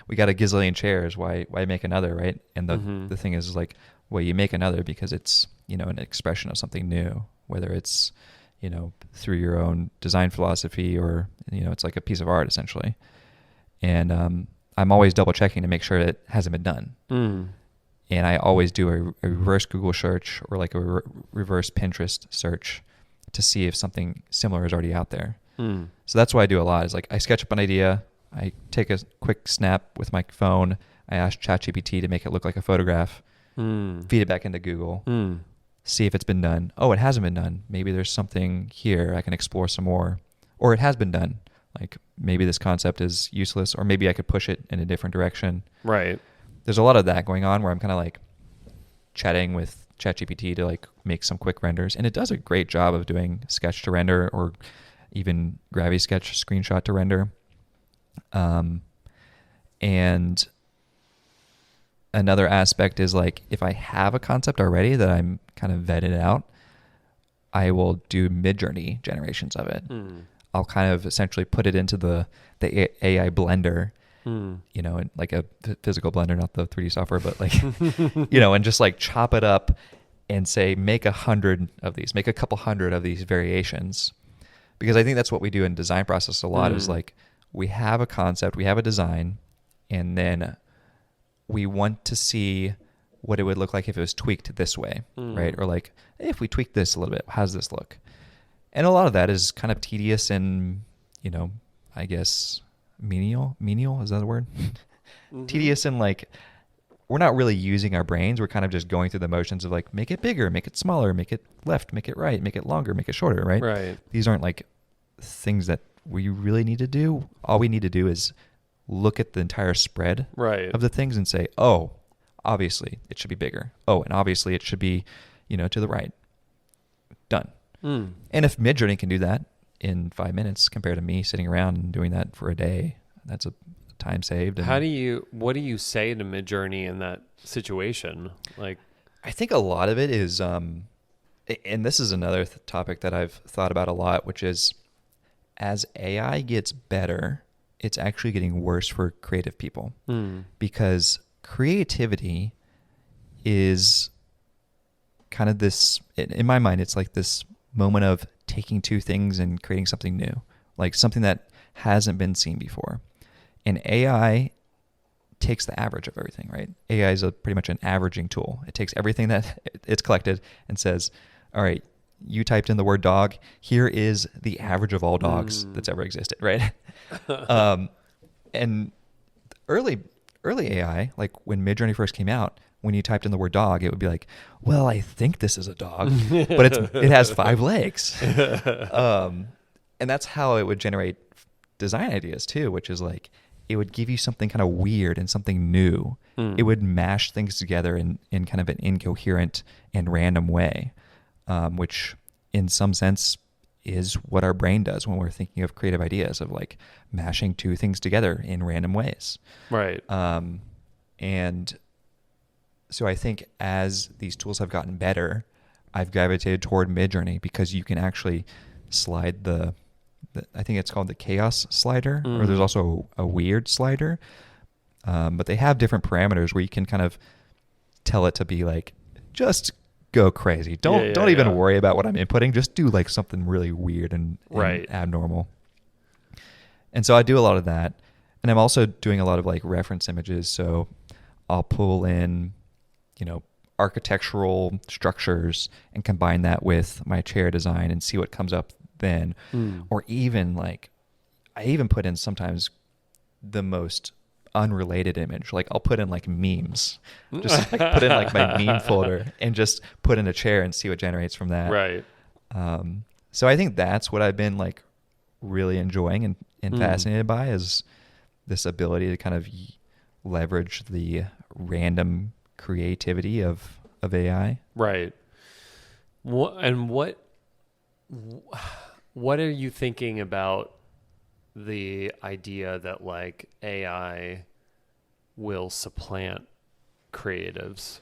we got a gazillion chairs, why make another, right? And the thing is like, well, you make another because it's an expression of something new, whether it's, through your own design philosophy or, it's like a piece of art essentially. And I'm always double checking to make sure it hasn't been done. And I always do a reverse Google search or like a reverse Pinterest search to see if something similar is already out there. So that's what I do a lot is like I sketch up an idea, I take a quick snap with my phone, I ask ChatGPT to make it look like a photograph, feed it back into Google, see if it's been done. Oh, it hasn't been done. Maybe there's something here I can explore some more. Or it has been done. Like maybe this concept is useless, or maybe I could push it in a different direction. Right. There's a lot of that going on where I'm kind of like chatting with ChatGPT to like make some quick renders. And it does a great job of doing sketch to render or even Gravity Sketch screenshot to render. And another aspect is like if I have a concept already that I'm kind of vetted out, I will do mid-journey generations of it. I'll kind of essentially put it into the AI blender, and like a physical blender, not the 3D software, but like, and just like chop it up and say, make 100 of these, make a couple hundred of these variations. Because I think that's what we do in design process a lot is like, we have a concept, we have a design, and then we want to see what it would look like if it was tweaked this way, right? Or like, hey, if we tweak this a little bit, how does this look? And a lot of that is kind of tedious and, I guess menial, is that a word? Tedious and like, we're not really using our brains. We're kind of just going through the motions of like, make it bigger, make it smaller, make it left, make it right, make it longer, make it shorter, right? Right. These aren't like things that we really need to do. All we need to do is look at the entire spread of the things and say, oh, obviously it should be bigger. Oh, and obviously it should be, to the right. Done. And if Midjourney can do that in 5 minutes compared to me sitting around and doing that for a day, that's a time saved. And what do you say to Midjourney in that situation? Like, I think a lot of it is, and this is another topic that I've thought about a lot, which is as AI gets better, it's actually getting worse for creative people because creativity is kind of this, in my mind, it's like this moment of taking two things and creating something new, like something that hasn't been seen before. And AI takes the average of everything, right? AI is pretty much an averaging tool. It takes everything that it's collected and says, all right, you typed in the word dog. Here is the average of all dogs that's ever existed, right? And early AI, like when Midjourney first came out, when you typed in the word dog, it would be like, well, I think this is a dog, but it has 5 legs. And that's how it would generate design ideas too, which is like, it would give you something kind of weird and something new. It would mash things together in kind of an incoherent and random way, which in some sense is what our brain does when we're thinking of creative ideas, of like mashing two things together in random ways. Right. And so I think as these tools have gotten better, I've gravitated toward Midjourney because you can actually slide the I think it's called the chaos slider, or there's also a weird slider. But they have different parameters where you can kind of tell it to be like, just go crazy. Don't even worry about what I'm inputting. Just do like something really weird and abnormal. And so I do a lot of that. And I'm also doing a lot of like reference images. So I'll pull in, architectural structures and combine that with my chair design and see what comes up then. Or even like, I even put in sometimes the most unrelated image. Like I'll put in like memes, just like put in like my meme folder and just put in a chair and see what generates from that. Right. So I think that's what I've been like really enjoying and fascinated by, is this ability to kind of leverage the random creativity of AI. Right. What are you thinking about the idea that like AI will supplant creatives?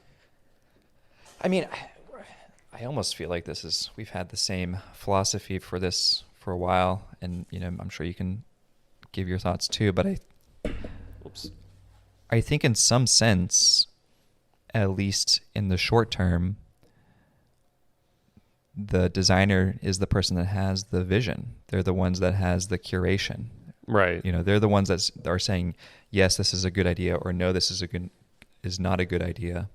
I mean, I almost feel like we've had the same philosophy for this for a while, and I'm sure you can give your thoughts too, but I think in some sense, at least in the short term, the designer is the person that has the vision. They're the ones that has the curation. Right. They're the ones that are saying, yes, this is a good idea, or no, this is not a good idea.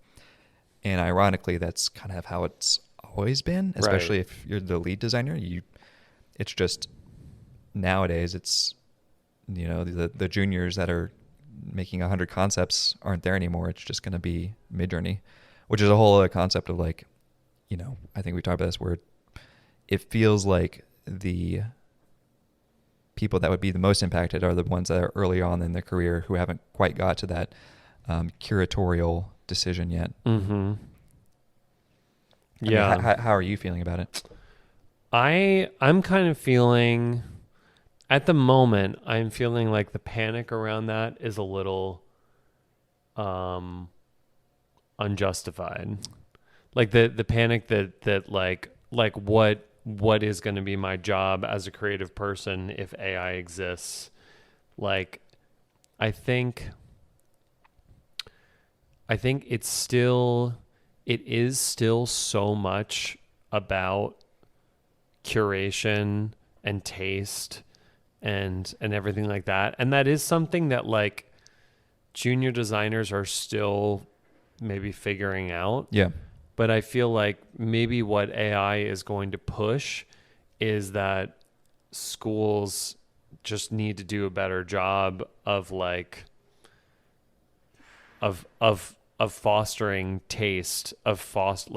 And ironically, that's kind of how it's always been, especially Right. if you're the lead designer. It's just nowadays it's, the juniors that are making 100 concepts aren't there anymore. It's just going to be Midjourney, which is a whole other concept of like, I think we talked about this where it feels like the people that would be the most impacted are the ones that are early on in their career who haven't quite got to that curatorial decision yet. Mm-hmm. I mean, how are you feeling about it? I'm kind of feeling, at the moment, I'm feeling like the panic around that is a little unjustified. Like the panic that like what is going to be my job as a creative person if AI exists? Like, I think it is still so much about curation and taste and everything like that. And that is something that like junior designers are still maybe figuring out. Yeah. But I feel like maybe what AI is going to push is that schools just need to do a better job of like of fostering taste, because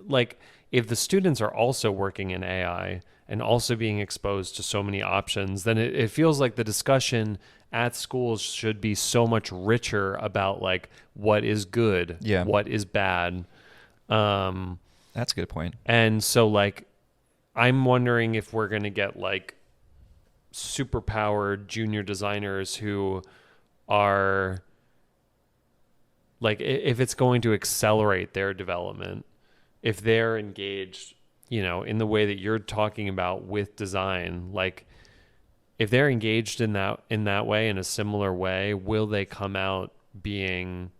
like if the students are also working in AI and also being exposed to so many options, then it feels like the discussion at schools should be so much richer about like what is good, Yeah. what is bad. That's a good point. And so like I'm wondering if we're going to get like super powered junior designers who are like, if it's going to accelerate their development, if they're engaged, in the way that you're talking about with design, like if they're engaged in that way, in a similar way, will they come out being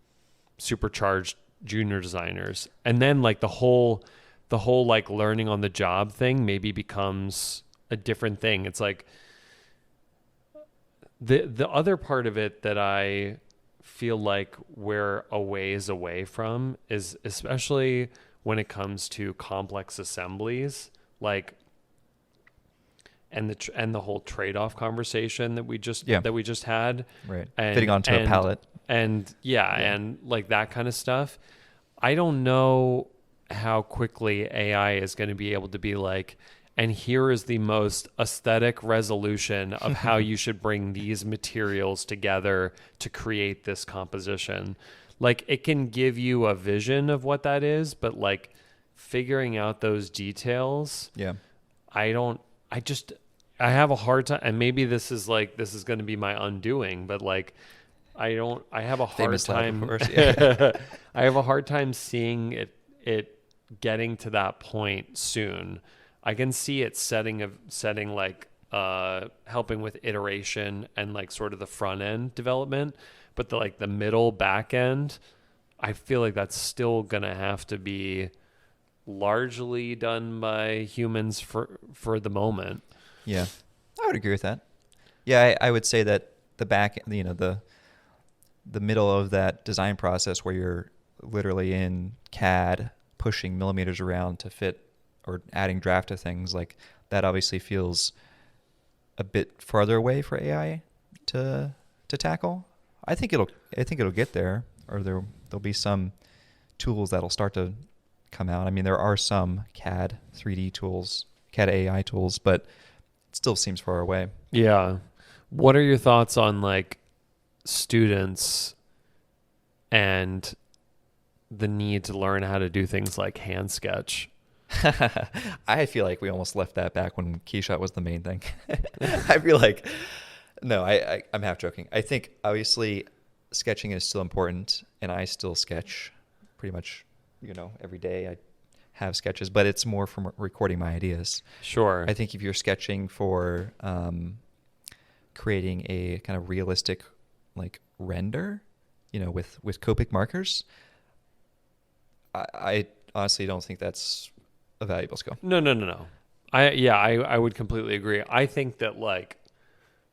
supercharged junior designers? And then like the whole like learning on the job thing maybe becomes a different thing. It's like the other part of it that I feel like we're a ways away from is especially when it comes to complex assemblies, like and the whole trade-off conversation that we just had, Right. and Fitting onto a pallet. and and like that kind of stuff. I don't know how quickly AI is going to be able to be like, and here is the most aesthetic resolution of how you should bring these materials together to create this composition. Like it can give you a vision of what that is, but like figuring out those details, Yeah. I have a hard time, and maybe this is going to be my undoing, but like, I have a hard Famous time. lab, of course, yeah. I have a hard time seeing it getting to that point soon. I can see it setting like helping with iteration and like sort of the front end development, but the middle back end, I feel like that's still gonna have to be largely done by humans for the moment. Yeah, I would agree with that. Yeah, I would say that the back, the middle of that design process where you're literally in CAD pushing millimeters around to fit or adding draft to things, like that obviously feels a bit farther away for AI to tackle. I think it'll get there, or there'll be some tools that'll start to come out. I mean, there are some CAD 3D tools, CAD AI tools, but it still seems far away. Yeah. What are your thoughts on like students and the need to learn how to do things like hand sketch? I feel like we almost left that back when Keyshot was the main thing. I feel like, no, I'm half joking. I think obviously sketching is still important, and I still sketch pretty much, every day. I have sketches, but it's more from recording my ideas. Sure. I think if you're sketching for creating a kind of realistic like render, with Copic markers, I honestly don't think that's a valuable skill. No. I would completely agree. I think that like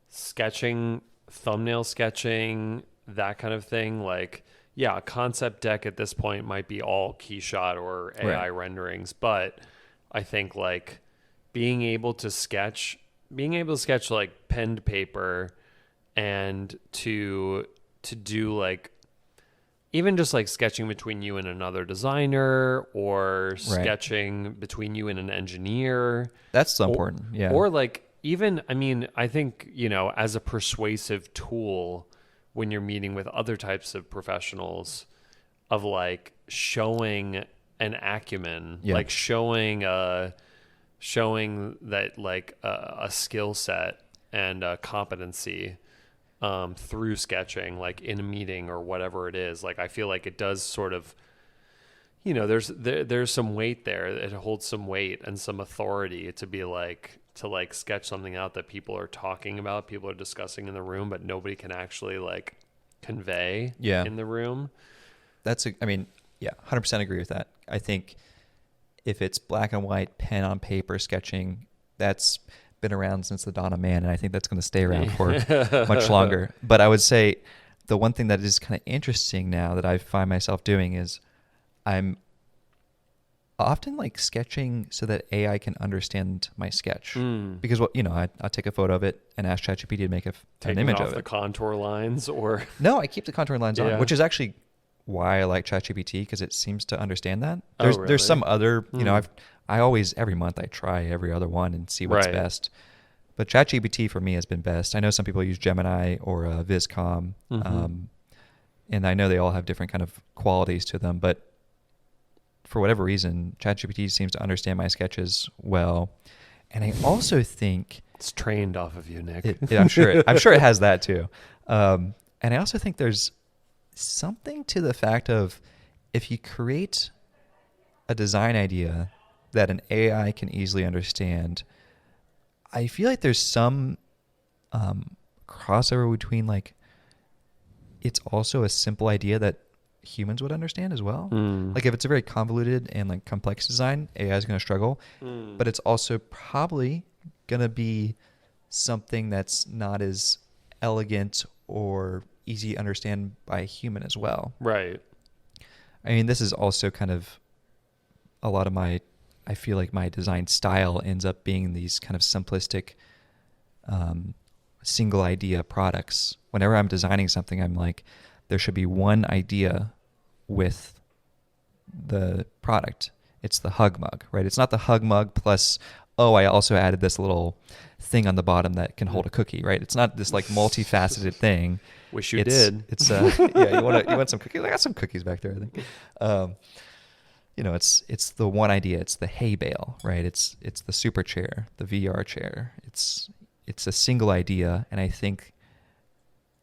sketching, thumbnail sketching, that kind of thing, like, yeah, a concept deck at this point might be all Keyshot or AI renderings, but I think like being able to sketch like pen to paper and to do like even just like sketching between you and another designer or sketching between you and an engineer. That's so important. Yeah. Or like even, I mean, I think, you know, as a persuasive tool when you're meeting with other types of professionals of like showing an acumen, like showing that like a skill set and a competency through sketching, like in a meeting or whatever it is. Like I feel like it does sort of, you know, there's some weight there. It holds some weight and some authority to be like, to like sketch something out that people are talking about, people are discussing in the room, but nobody can actually like convey in the room. I mean, 100% agree with that. I think if it's black and white, pen on paper sketching, that's been around since the dawn of man, and I think that's going to stay around for much longer. But I would say the one thing that is kind of interesting now that I find myself doing is I'm often like sketching so that AI can understand my sketch. Because, well, you know, I'll take a photo of it and ask ChatGPT to make an image of it. The contour lines or... No, I keep the contour lines on, which is actually why I like ChatGPT, because it seems to understand that. There's some other, you know, I always, every month I try every other one and see what's best. But ChatGPT for me has been best. I know some people use Gemini or Viscom, and I know they all have different kind of qualities to them, but for whatever reason, ChatGPT seems to understand my sketches well. And I also think it's trained off of you, Nick. I'm sure it has that too. And I also think there's something to the fact of if you create a design idea that an AI can easily understand, I feel like there's some crossover between like it's also a simple idea that humans would understand as well. Like if it's a very convoluted and like complex design, AI is going to struggle, but it's also probably going to be something that's not as elegant or easy to understand by a human as well. Right. I mean, this is also kind of a lot of I feel like my design style ends up being these kind of simplistic single idea products. Whenever I'm designing something, I'm like, there should be one idea with the product. It's the hug mug, right? It's not the hug mug plus, oh, I also added this little thing on the bottom that can hold a cookie, right? It's not this like multifaceted thing. Wish you did. It's you want some cookies? I got some cookies back there, I think. You know, it's the one idea. It's the Haybale, right? It's the super chair, the VR chair. It's a single idea, and I think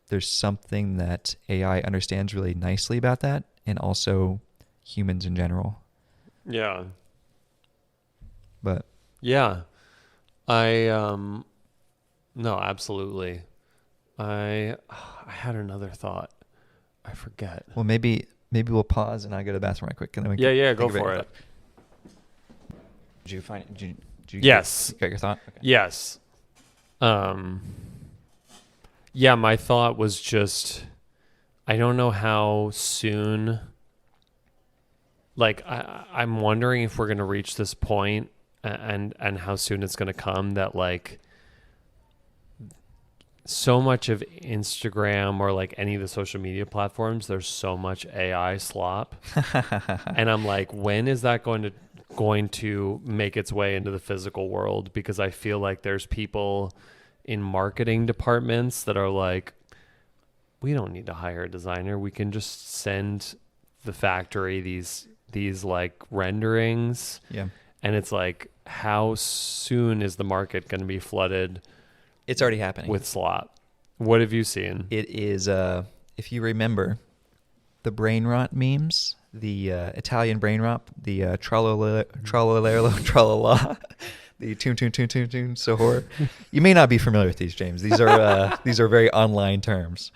there's something that AI understands really nicely about that, and also humans in general. Yeah. But yeah, no, absolutely. I had another thought. I forget. Well, maybe we'll pause and I go to the bathroom right quick, and then we go for it. Did you find it? Did you yes. Got your thought? Okay. Yes. Yeah, my thought was just, I don't know how soon, like, I'm wondering if we're going to reach this point and how soon it's going to come that, like, so much of Instagram or, like, any of the social media platforms, there's so much AI slop. And I'm like, when is that going to make its way into the physical world? Because I feel like there's people in marketing departments that are like, we don't need to hire a designer. We can just send the factory these like renderings. Yeah. And it's like, how soon is the market going to be flooded? It's already happening with slop. What have you seen? It is, if you remember the brain rot memes, the Italian brain rot, the tralala, the tune, so horror. You may not be familiar with these, James. These are very online terms.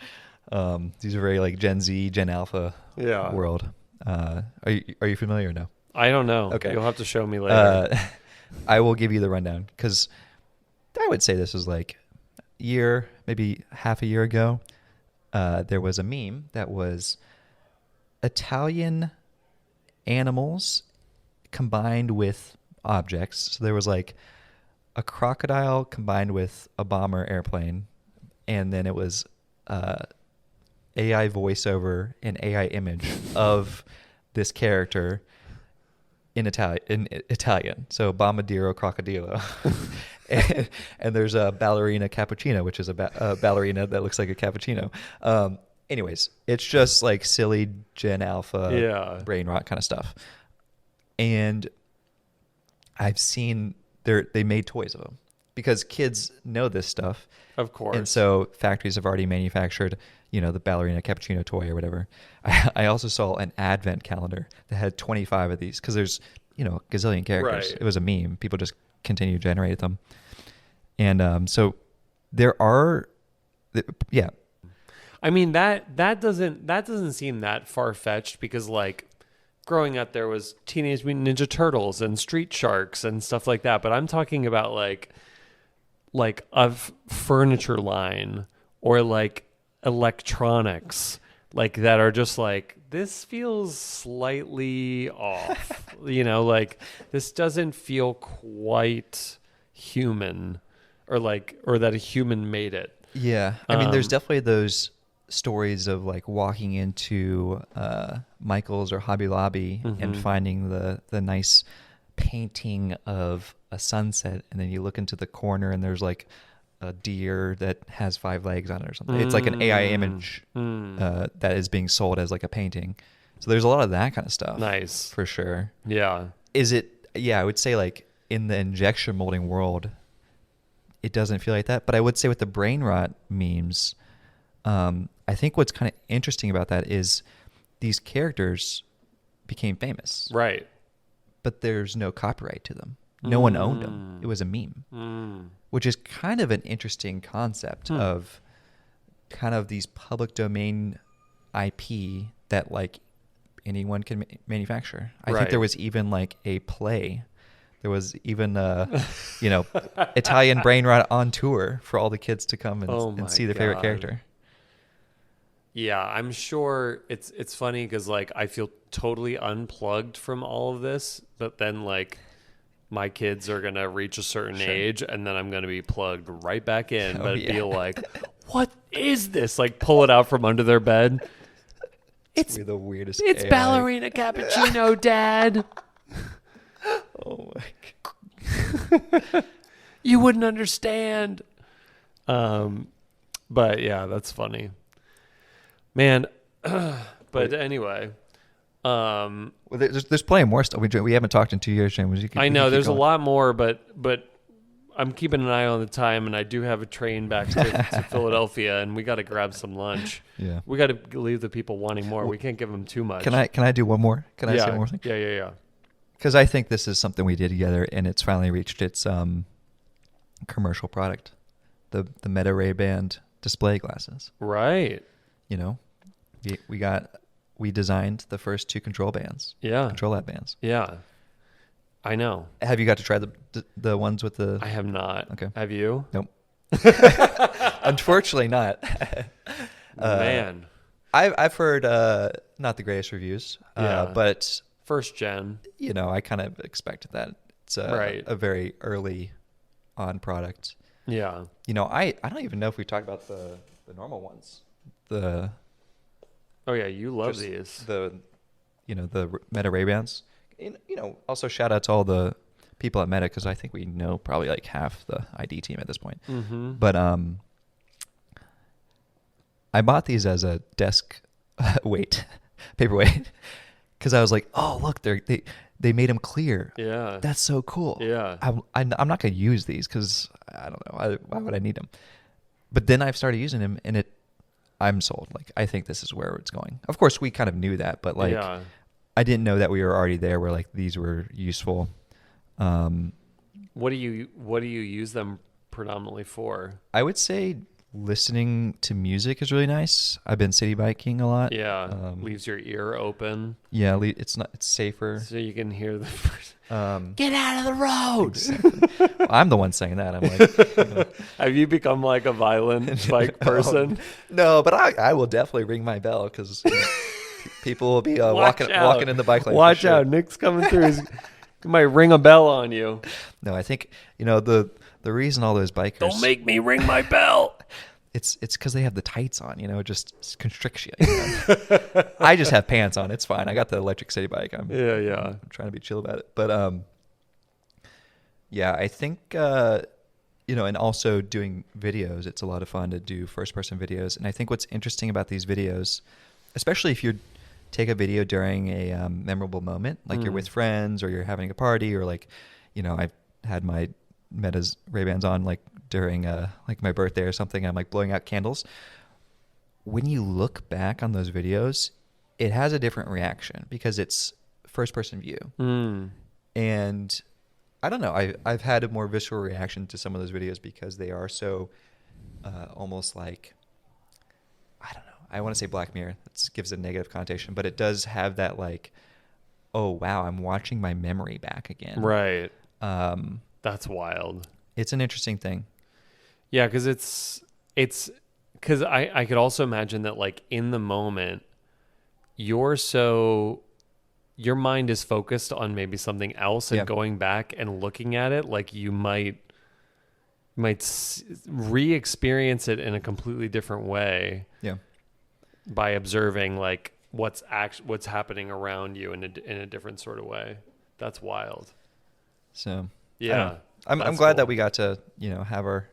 These are very like Gen Z, Gen Alpha world. Are you familiar or no? I don't know. Okay. You'll have to show me later. I will give you the rundown because I would say this was like year, maybe half a year ago. There was a meme that was Italian animals combined with objects. So there was like a crocodile combined with a bomber airplane, and then it was AI voiceover and AI image of this character in Italian. So Bombadiro Crocodilo. and there's a ballerina cappuccino, which is a ballerina that looks like a cappuccino. Anyways, it's just like silly Gen Alpha brain rot kind of stuff. And I've seen they made toys of them because kids know this stuff. Of course. And so factories have already manufactured, the ballerina cappuccino toy or whatever. I also saw an advent calendar that had 25 of these because there's, a gazillion characters. Right. It was a meme. People just continue to generate them. And so there are, yeah. I mean, that doesn't seem that far-fetched because, like, growing up there was Teenage Mutant Ninja Turtles and Street Sharks and stuff like that. But I'm talking about like a furniture line or like electronics like that are just like, this feels slightly off. Like this doesn't feel quite human or that a human made it. Yeah. I mean, there's definitely those stories of like walking into Michael's or Hobby Lobby and finding the nice painting of a sunset, and then you look into the corner and there's like a deer that has 5 legs on it or something. It's like an AI image that is being sold as like a painting. So there's a lot of that kind of stuff. Nice. For sure. Yeah. I would say like in the injection molding world, it doesn't feel like that. But I would say with the brain rot memes, I think what's kind of interesting about that is these characters became famous. Right. But there's no copyright to them. No one owned them. It was a meme, which is kind of an interesting concept of kind of these public domain IP that like anyone can manufacture. I think there was even like a play. There was even Italian brain rot on tour for all the kids to come and see their favorite character. Yeah, I'm sure it's funny because like I feel totally unplugged from all of this, but then like my kids are gonna reach a certain age, and then I'm gonna be plugged right back in, but be like, "What is this?" Like pull it out from under their bed. It's the weirdest. It's AI. ballerina cappuccino, Dad. Oh my God. You wouldn't understand. But yeah, that's funny. Man, but anyway. Well, there's plenty more stuff. We haven't talked in 2 years, James. I know there's a lot more, but I'm keeping an eye on the time, and I do have a train back to Philadelphia, and we got to grab some lunch. Yeah, we got to leave the people wanting more. We can't give them too much. Can I do one more? Can I say one more thing? Yeah. Because I think this is something we did together, and it's finally reached its commercial product, the Meta Ray-Ban display glasses. Right. We designed the first 2 control bands. Yeah. Control lab bands. Yeah. I know. Have you got to try the ones with the... I have not. Okay. Have you? Nope. Unfortunately not. Man. I've heard not the greatest reviews, but... First gen. I kind of expected that. It's a very early on product. Yeah. I don't even know if we talked about the normal ones. Oh yeah, you love these. The Meta Ray-Bans. Also shout out to all the people at Meta because I think we know probably like half the ID team at this point. Mm-hmm. But I bought these as a desk paperweight because I was like, oh look, they made them clear. Yeah, that's so cool. Yeah, I'm not gonna use these because I don't know why would I need them. But then I've started using them and I'm sold. Like I think this is where it's going. Of course, we kind of knew that, but like I didn't know that we were already there where like these were useful. What do you use them predominantly for? I would say listening to music is really nice. I've been city biking a lot. Yeah, leaves your ear open. Yeah, it's safer. So you can hear the person. Get out of the road. Well, I'm the one saying that. I'm like, Have you become like a violent bike person? No, but I will definitely ring my bell because people will be walking in the bike lane. Watch for sure. out, Nick's coming through. He might ring a bell on you. No, I think the reason all those bikers Don't make me ring my bell. It's because they have the tights on, it just constricts you. I just have pants on. It's fine. I got the electric city bike. I'm trying to be chill about it. But yeah, I think and also doing videos. It's a lot of fun to do first person videos. And I think what's interesting about these videos, especially if you take a video during a memorable moment, like you're with friends or you're having a party, or like, I've had my Meta's Ray-Bans on like during like my birthday or something. I'm like blowing out candles. When you look back on those videos, it has a different reaction because it's first person view. And I don't know, I've had a more visceral reaction to some of those videos because they are so almost like, I don't know, I want to say Black Mirror. That gives a negative connotation, but it does have that like, oh wow, I'm watching my memory back again. Right. That's wild. It's an interesting thing. Yeah, because it's because I could also imagine that like in the moment, your mind is focused on maybe something else, and going back and looking at it, like you might re-experience it in a completely different way. Yeah. By observing like what's happening around you in a different sort of way. That's wild. So yeah, I'm glad that we got to have our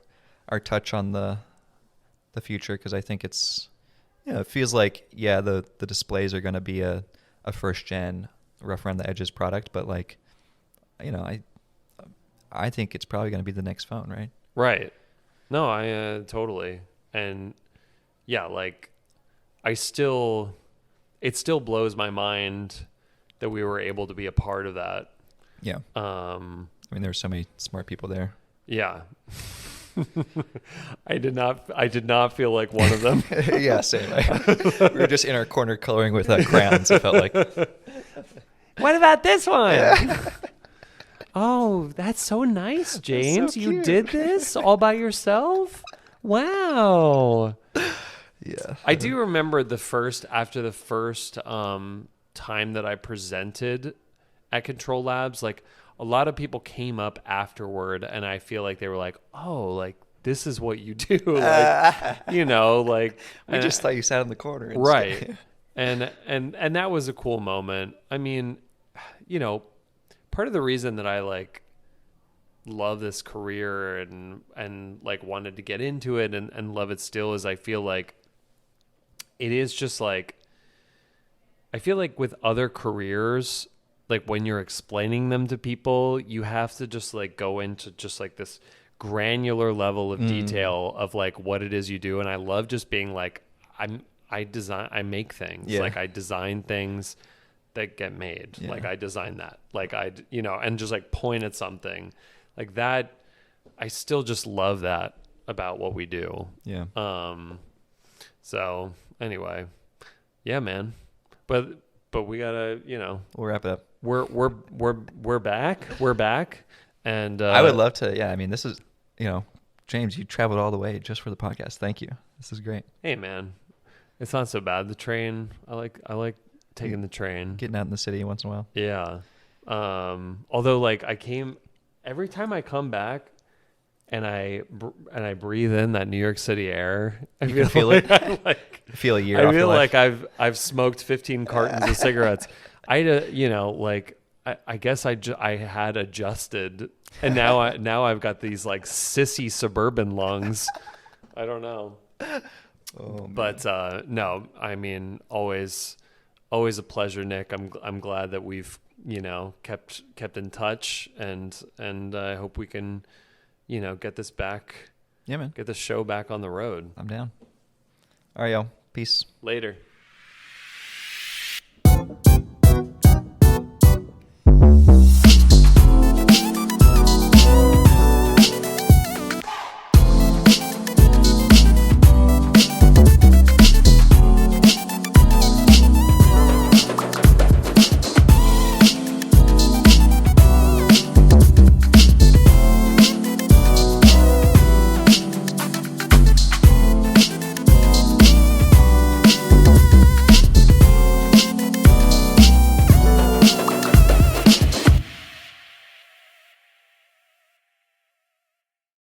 touch on the future, because I think it's it feels like the displays are going to be a first gen rough around the edges product, but like I think it's probably going to be the next phone, right? Right. No, I totally. And yeah, like it still blows my mind that we were able to be a part of that. Yeah. I mean, there were so many smart people there. Yeah. I did not feel like one of them. Yeah, same. We were just in our corner coloring with crayons. It felt like. What about this one? Yeah. Oh, that's so nice, James. So you did this all by yourself? Wow. Yeah. I do remember after the first time that I presented at Control Labs, like a lot of people came up afterward, and I feel like they were like, oh, like this is what you do. Like, like we just thought you sat in the corner. Right. and that was a cool moment. I mean, part of the reason that I like love this career and like wanted to get into it and love it still is I feel like it is just like, I feel like with other careers, like when you're explaining them to people, you have to just like go into just like this granular level of detail of like what it is you do. And I love just being like, I make things. Yeah. Like I design things that get made. Yeah. Like I design that. Like and just like point at something like that. I still just love that about what we do. Yeah. So anyway, yeah, man. But we gotta, we'll wrap it up. We're back. We're back. And I would love to. Yeah. I mean, this is, James, you traveled all the way just for the podcast. Thank you. This is great. Hey, man, it's not so bad. The train. I like taking the train. Getting out in the city once in a while. Yeah. Although like every time I come back and I breathe in that New York City air, I feel it. I feel a year. I feel like I've smoked 15 cartons of cigarettes. I guess I had adjusted, and now I've got these like sissy suburban lungs. I don't know. Oh, but no, I mean, always a pleasure, Nick. I'm glad that we've kept in touch, and I hope we can get this back. Yeah, man. Get this show back on the road. I'm down. All right, y'all. Peace. Later.